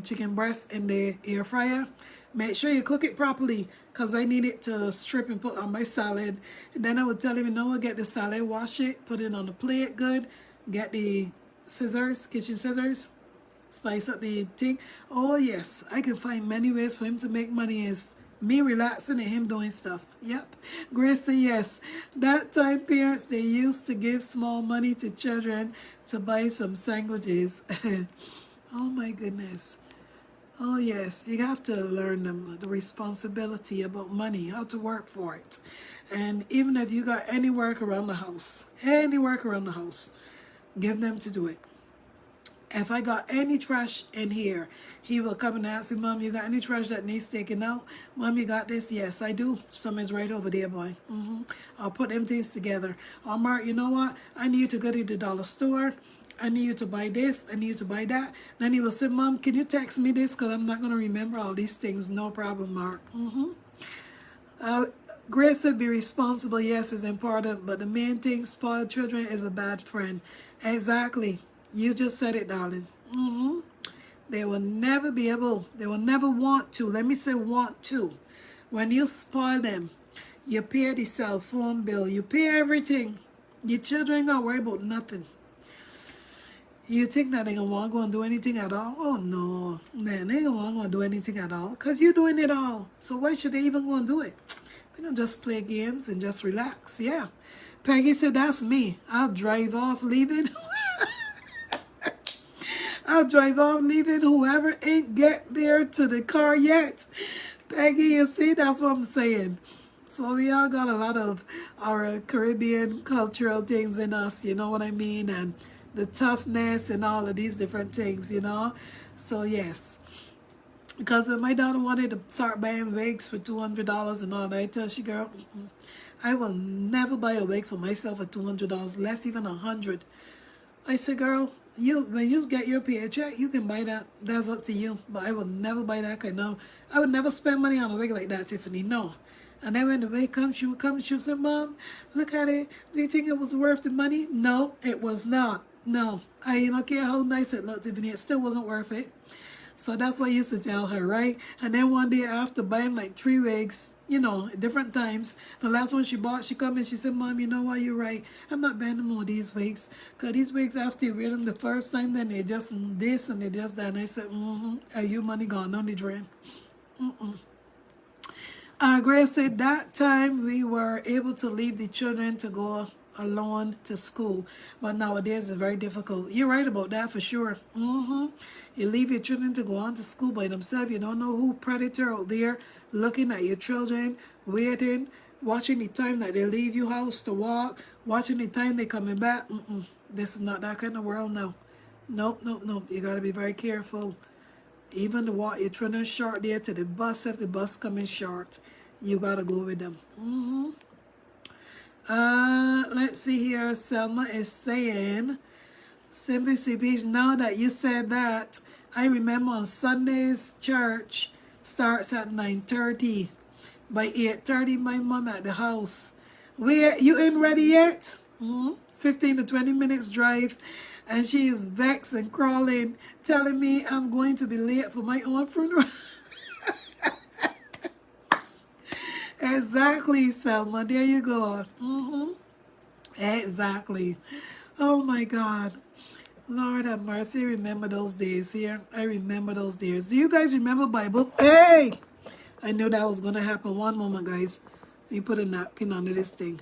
chicken breast in the air fryer. Make sure you cook it properly because I need it to strip and put on my salad. And then I would tell him, you know what, get the salad, wash it, put it on a plate good, get the scissors, kitchen scissors, slice up the thing. Oh yes, I can find many ways for him to make money. Is me relaxing and him doing stuff. Yep. Grace said yes. That time parents, they used to give small money to children to buy some sandwiches. Oh my goodness. Oh yes, you have to learn them the responsibility about money, how to work for it. And even if you got any work around the house, give them to do it. If I got any trash in here, he will come and ask me, Mom, you got any trash that needs taken out? Mom, you got this? Yes, I do. Some is right over there, boy. I'll put them things together. Oh, Mark, you know what? I need you to go to the dollar store. I need you to buy this. I need you to buy that. Then he will say, Mom, can you text me this? Because I'm not going to remember all these things. No problem, Mark. Grace said be responsible. Yes, is important. But the main thing, spoiled children is a bad friend. Exactly. You just said it, darling. They will never be able, they will never want to. Let me say want to. When you spoil them, you pay the cell phone bill, you pay everything. Your children ain't gonna worry about nothing. You think that they gonna want to go and do anything at all? Oh no. Man, they ain't gonna want to do anything at all. Because you're doing it all. So why should they even go and do it? They're gonna just play games and just relax. Yeah. Peggy said, that's me. I'll drive off leaving. I'll drive off leaving whoever ain't get there to the car yet. Peggy, you see, that's what I'm saying. So we all got a lot of our Caribbean cultural things in us, you know what I mean? And the toughness and all of these different things, you know? So yes. Because when my daughter wanted to start buying wigs for $200 and all that, I tell she, girl, I will never buy a wig for myself for $200, less even $100. I said, girl, when you get your paycheck, you can buy that. That's up to you. But I will never buy that kind of. I would never spend money on a wig like that, Tiffany. No. And then when the wig comes, she would come and she would say, Mom, look at it. Do you think it was worth the money? No, it was not. No. I don't care how nice it looked, Tiffany. It still wasn't worth it. So that's what I used to tell her, right? And then one day after buying like 3 wigs, you know, at different times, the last one she bought, she come and she said, Mom, you know what, you're right. I'm not buying no more these wigs. Because these wigs, after you wear them the first time, then they just this and they just that. And I said, are you money gone on the drain? Grace said that time we were able to leave the children to go alone to school. But nowadays it's very difficult. You're right about that for sure. You leave your children to go on to school by themselves. You don't know who predator out there looking at your children, waiting, watching the time that they leave your house to walk, watching the time they coming back. This is not that kind of world now. Nope. You got to be very careful. Even to walk your children short there to the bus, if the bus coming short, you got to go with them. Let's see here. Selma is saying, Simply Sweet Peach, now that you said that, I remember on Sundays church starts at 9:30. By 8:30, my mom at the house. Where you ain't ready yet? 15 to 20 minutes drive. And she is vexed and crawling, telling me I'm going to be late for my own funeral. Exactly, Selma. There you go. Exactly. Oh my God. Lord have mercy. Remember those days here. I remember those days. Do you guys remember Bible? Hey! I knew that was going to happen. One moment, guys. You put a napkin under this thing.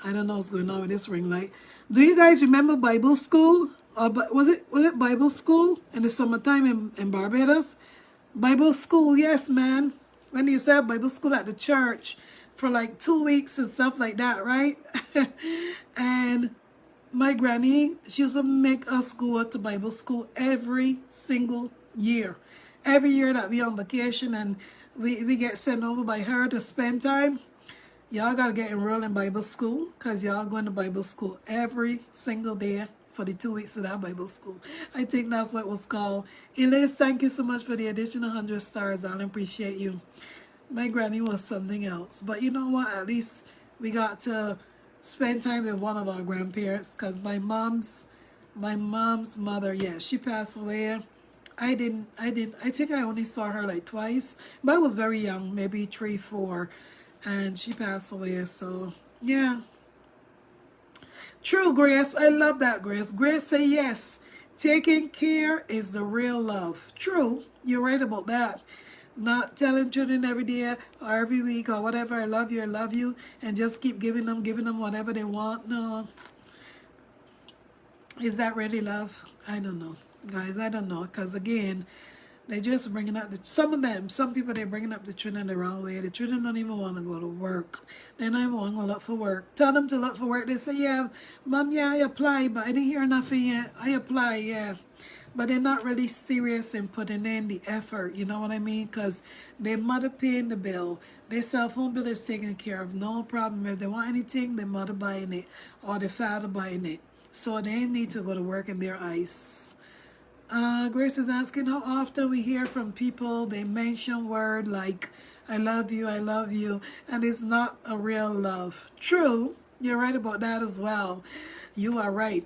I don't know what's going on with this ring light. Do you guys remember Bible school? Was it Bible school in the summertime in Barbados? Bible school, yes, man. When you used to have Bible school at the church for like 2 weeks and stuff like that, right? And my granny, she used to make us go to Bible school every single year. Every year that we on vacation and we get sent over by her to spend time, y'all got to get enrolled in Bible school because y'all going to Bible school every single day for the 2 weeks of that Bible school. I think that's what it was called. Elise, thank you so much for the additional 100 stars. I appreciate you. My granny was something else. But you know what? At least we got to spend time with one of our grandparents because my mom's My mom's mother, yeah, she passed away. I think I only saw her like twice, but I was very young, maybe 3, 4, and she passed away. So, yeah. True, Grace. I love that, Grace. Grace say yes. Taking care is the real love. True. You're right about that. Not telling children every day or every week or whatever, I love you, and just keep giving them whatever they want. No. Is that really love? I don't know. Guys, I don't know. Because again, they just bringing up some people, they're bringing up the children the wrong way. The children don't even want to go to work. They don't even want to look for work. Tell them to look for work. They say, yeah, Mom, yeah, I applied, but I didn't hear nothing yet. I apply, yeah. But they're not really serious in putting in the effort, you know what I mean? Because their mother paying the bill. Their cell phone bill is taken care of, no problem. If they want anything, their mother buying it or their father buying it. So they need to go to work in their eyes. Grace is asking how often we hear from people, they mention word like, I love you, and it's not a real love. True, you're right about that as well. You are right.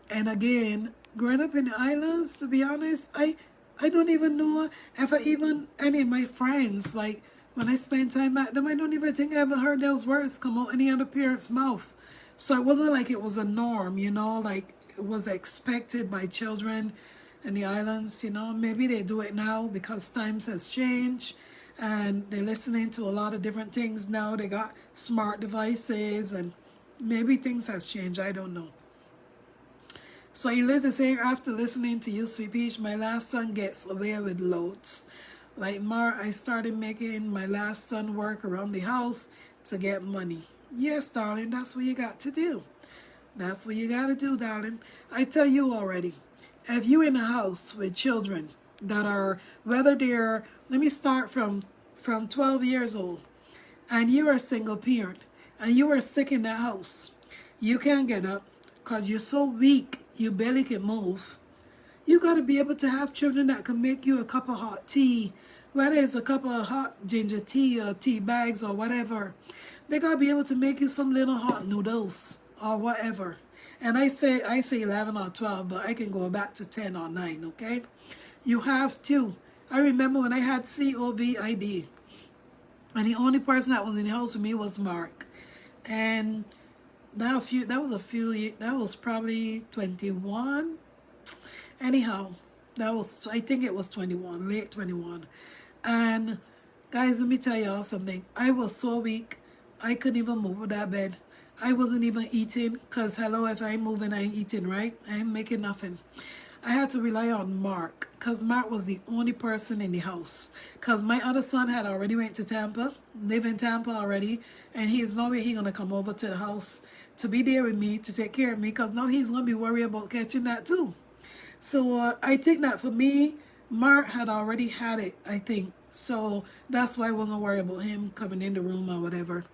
And again, growing up in the islands, to be honest, I don't even know if any of my friends, like when I spend time at them, I don't even think I ever heard those words come out any other parent's mouth. So it wasn't like it was a norm, like it was expected by children in the islands, Maybe they do it now because times has changed and they're listening to a lot of different things now. They got smart devices and maybe things has changed. I don't know. So Eliz is saying, after listening to you, Sweet Peach, my last son gets away with loads. Like Mar, I started making my last son work around the house to get money. Yes, darling, that's what you got to do. That's what you got to do, darling. I tell you already, if you're in a house with children that are, whether they're, let me start from 12 years old, and you are a single parent, and you are sick in that house, you can't get up because you're so weak, you barely can move. You got to be able to have children that can make you a cup of hot tea, whether it's a cup of hot ginger tea or tea bags or whatever. They got to be able to make you some little hot noodles or whatever. And I say 11 or 12, but I can go back to 10 or 9, okay? You have to. I remember when I had COVID, and the only person that was in the house with me was Mark. And that was probably 21. Anyhow, I think it was 21, late 21. And guys, let me tell y'all something. I was so weak, I couldn't even move with that bed. I wasn't even eating, because hello, if I ain't moving, I ain't eating, right? I ain't making nothing. I had to rely on Mark, because Mark was the only person in the house. Because my other son had already went to Tampa, live in Tampa already, and he's no way he's going to come over to the house to be there with me, to take care of me, because now he's going to be worried about catching that too. So I think that for me, Mark had already had it, I think. So that's why I wasn't worried about him coming in the room or whatever.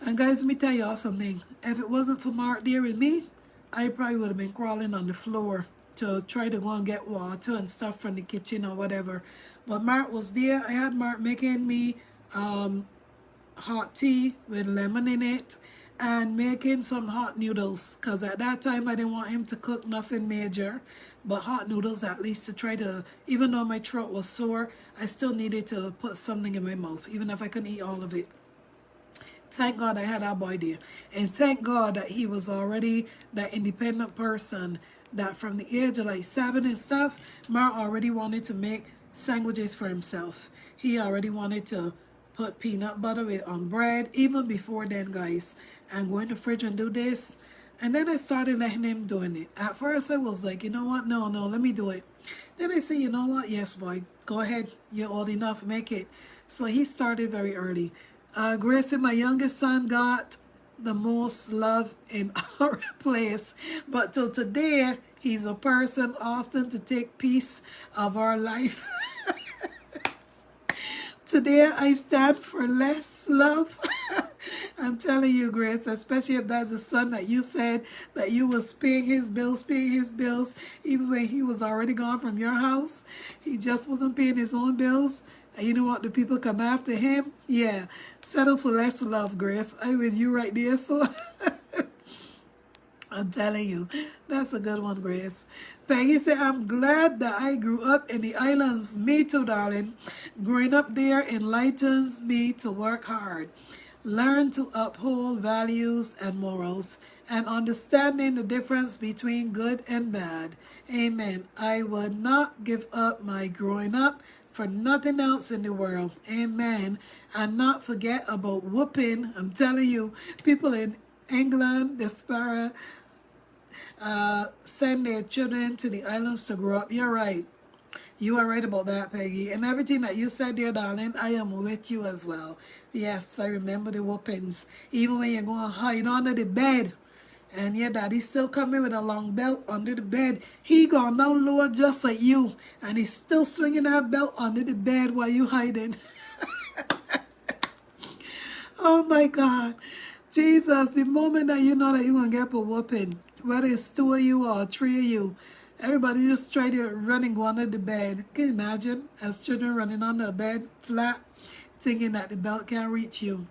And guys, let me tell y'all something. If it wasn't for Mark there with me, I probably would have been crawling on the floor to try to go and get water and stuff from the kitchen or whatever. But Mark was there. I had Mark making me hot tea with lemon in it and making some hot noodles, because at that time I didn't want him to cook nothing major, but hot noodles at least, to try to, even though my throat was sore, I still needed to put something in my mouth, even if I couldn't eat all of it. Thank God I had that boy there. And thank God that he was already that independent person that from the age of like 7 and stuff, Mark already wanted to make sandwiches for himself. He already wanted to put peanut butter on bread, even before then, guys, and go in the fridge and do this. And then I started letting him doing it. At first I was like, you know what, no, let me do it. Then I said, you know what, yes boy, go ahead, you're old enough, make it. So he started very early. Gracie, my youngest son, got the most love in our place, but till today he's a person often to take piece of our life. Today I stand for less love. I'm telling you, Grace, especially if that's the son that you said that you was paying his bills, even when he was already gone from your house. He just wasn't paying his own bills. And you know what? The people come after him. Yeah, settle for less love, Grace. I with you right there. So I'm telling you, that's a good one, Grace. Peggy said, I'm glad that I grew up in the islands. Me too, darling. Growing up there enlightens me to work hard, learn to uphold values and morals, and understanding the difference between good and bad. Amen. I would not give up my growing up for nothing else in the world. Amen. And not forget about whooping. I'm telling you, people in England, Despera, send their children to the islands to grow up. You're right. You are right about that, Peggy. And everything that you said, dear darling, I am with you as well. Yes, I remember the whoopings. Even when you go and hide under the bed, and your daddy still coming with a long belt under the bed. He gone down lower just like you, and he's still swinging that belt under the bed while you hiding. Oh my God. Jesus, the moment that you know that you're going to get up a whooping, whether it's 2 of you or 3 of you, everybody just try to run and go under the bed. Can you imagine as children running under a bed flat, thinking that the belt can't reach you?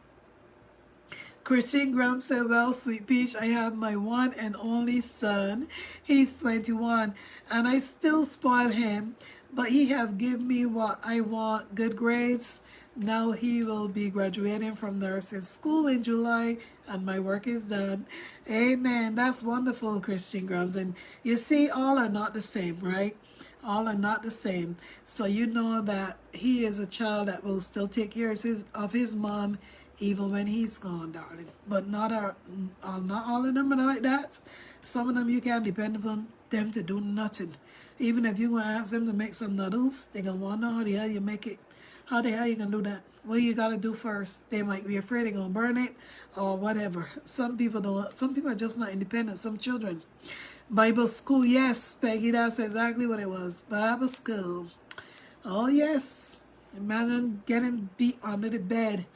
Christian Graham said, well, Sweet Peach, I have my one and only son. He's 21, and I still spoil him, but he have given me what I want, good grades. Now he will be graduating from nursing school in July, and my work is done. Amen. That's wonderful, Christian Grams. And you see, all are not the same, right? All are not the same. So you know that he is a child that will still take care of his mom even when he's gone, darling. But not all of them are like that. Some of them you can't depend upon them to do nothing. Even if you're going to ask them to make some noodles, they're going to want to know how the hell you make it. How the hell you going to do that? What you got to do first? They might be afraid they're going to burn it or whatever. Some people don't. Some people are just not independent. Some children. Bible school, yes, Peggy, that's exactly what it was. Bible school. Oh, yes. Imagine getting beat under the bed.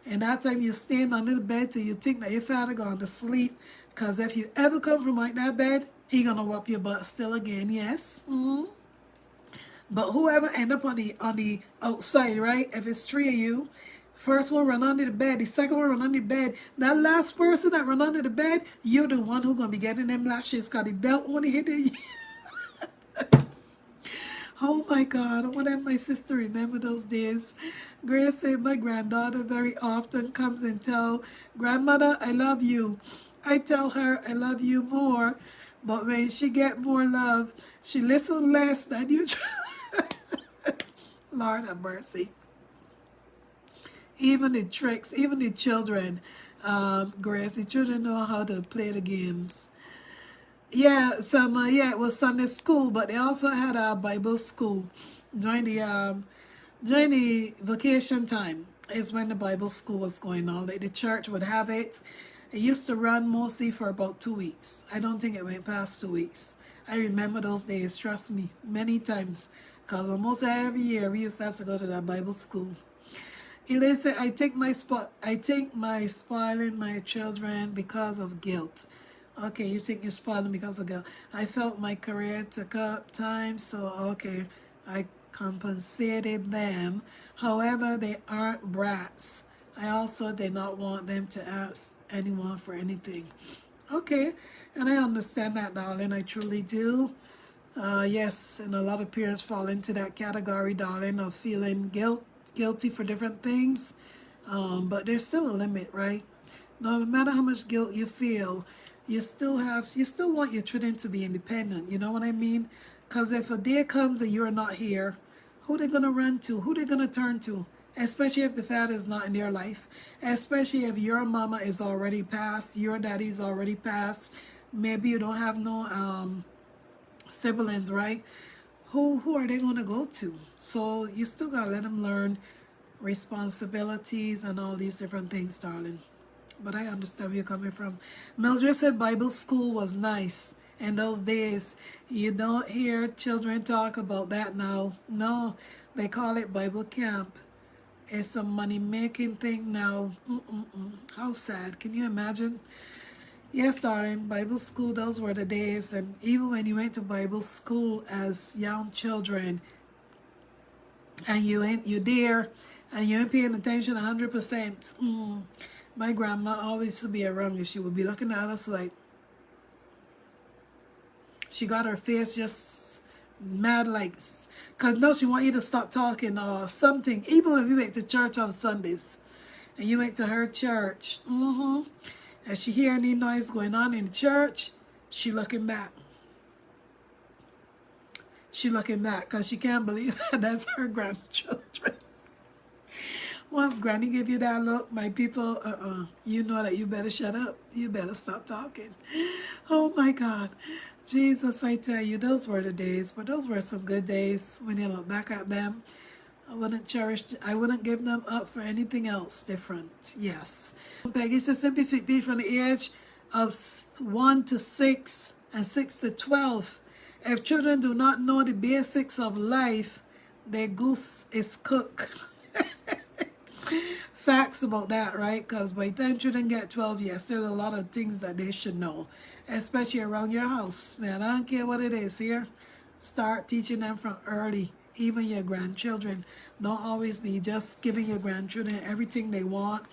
And that time you stand under the bed till you think that your father gone to sleep. Because if you ever come from like that bed, he going to whoop your butt still again, yes. But whoever end up on the outside, right? If it's 3 of you, first one run under the bed, the second one run under the bed. That last person that run under the bed, you're the one who going to be getting them lashes because the belt only hit you. Oh my God, I want to have my sister remember those days. Grace said my granddaughter very often comes and tell grandmother, I love you. I tell her I love you more, but when she get more love, she listen less than you. Lord have mercy. Even the tricks, even the children, Grace, the children know how to play the games. Yeah, yeah, it was Sunday school, but they also had a Bible school during the vacation time. Is when the Bible school was going on. Like the church would have it. It used to run mostly for about 2 weeks. I don't think it went past 2 weeks. I remember those days. Trust me, many times, because almost every year we used to have to go to that Bible school. Elaine said, I take my spoiling my children because of guilt. Okay, you think you're spoiling because of guilt. I felt my career took up time, so okay, I compensated them. However, they aren't brats. I also did not want them to ask anyone for anything. Okay, and I understand that, darling. I truly do. Yes, and a lot of parents fall into that category, darling, of feeling guilty for different things. But there's still a limit, right? No matter how much guilt you feel, you still want your children to be independent. You know what I mean? Because if a day comes and you're not here, who they gonna run to? Who they gonna turn to? Especially if the father is not in their life. Especially if your mama is already passed, your daddy's already passed. Maybe you don't have no siblings, right? Who are they gonna go to? So you still gotta let them learn responsibilities and all these different things, darling. But I understand where you're coming from. Mildred said Bible school was nice in those days. You don't hear children talk about that now. No, they call it Bible camp. It's a money-making thing now. How sad. Can you imagine? Yes, darling, Bible school, those were the days. And even when you went to Bible school as young children, and you there, and you ain't paying attention 100%. My grandma always used to be around and she would be looking at us like, She got her face just mad like, because no, she want you to stop talking or something. Even when we went to church on Sundays and you went to her church, and she hear any noise going on in the church, she looking back. She looking back because she can't believe that that's her grandchildren. Once Granny give you that look, my people, you know that you better shut up. You better stop talking. Oh my God. Jesus, I tell you, those were the days, but those were some good days. When you look back at them, I wouldn't give them up for anything else different. Yes. Peggy says, Simply Sweet Pea, from the age of 1 to 6 and 6 to 12. If children do not know the basics of life, their goose is cooked. Facts about that, right? Because by the time children get 12, yes, there's a lot of things that they should know, especially around your house. Man, I don't care what it is here. Start teaching them from early, even your grandchildren. Don't always be just giving your grandchildren everything they want.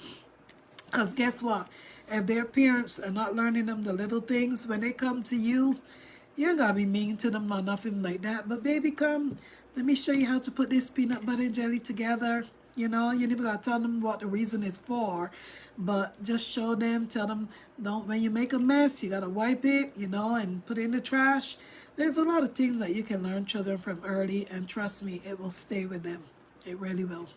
Because guess what? If their parents are not learning them the little things, when they come to you, you ain't gotta be mean to them or nothing like that. But baby, come, let me show you how to put this peanut butter and jelly together. You know, you never gotta tell them what the reason is for, but just show them, tell them, don't, when you make a mess, you gotta wipe it, you know, and put it in the trash. There's a lot of things that you can learn children from early, and trust me, it will stay with them. It really will.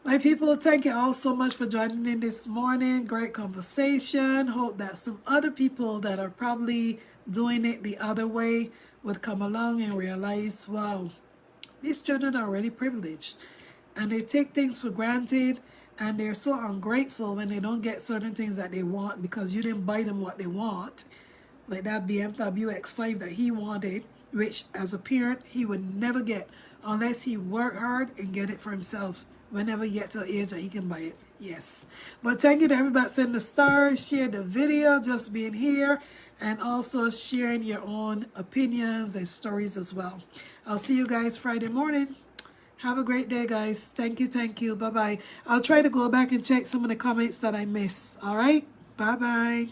My people, thank you all so much for joining in this morning. Great conversation. Hope that some other people that are probably doing it the other way would come along and realize, wow, these children are really privileged. And they take things for granted, and they're so ungrateful when they don't get certain things that they want because you didn't buy them what they want. Like that BMW X3 that he wanted, which as a parent, he would never get unless he worked hard and get it for himself whenever he gets to an age that he can buy it. Yes. But thank you to everybody sending the stars, share the video, just being here, and also sharing your own opinions and stories as well. I'll see you guys Friday morning. Have a great day, guys. Thank you, thank you. Bye-bye. I'll try to go back and check some of the comments that I missed. All right? Bye-bye.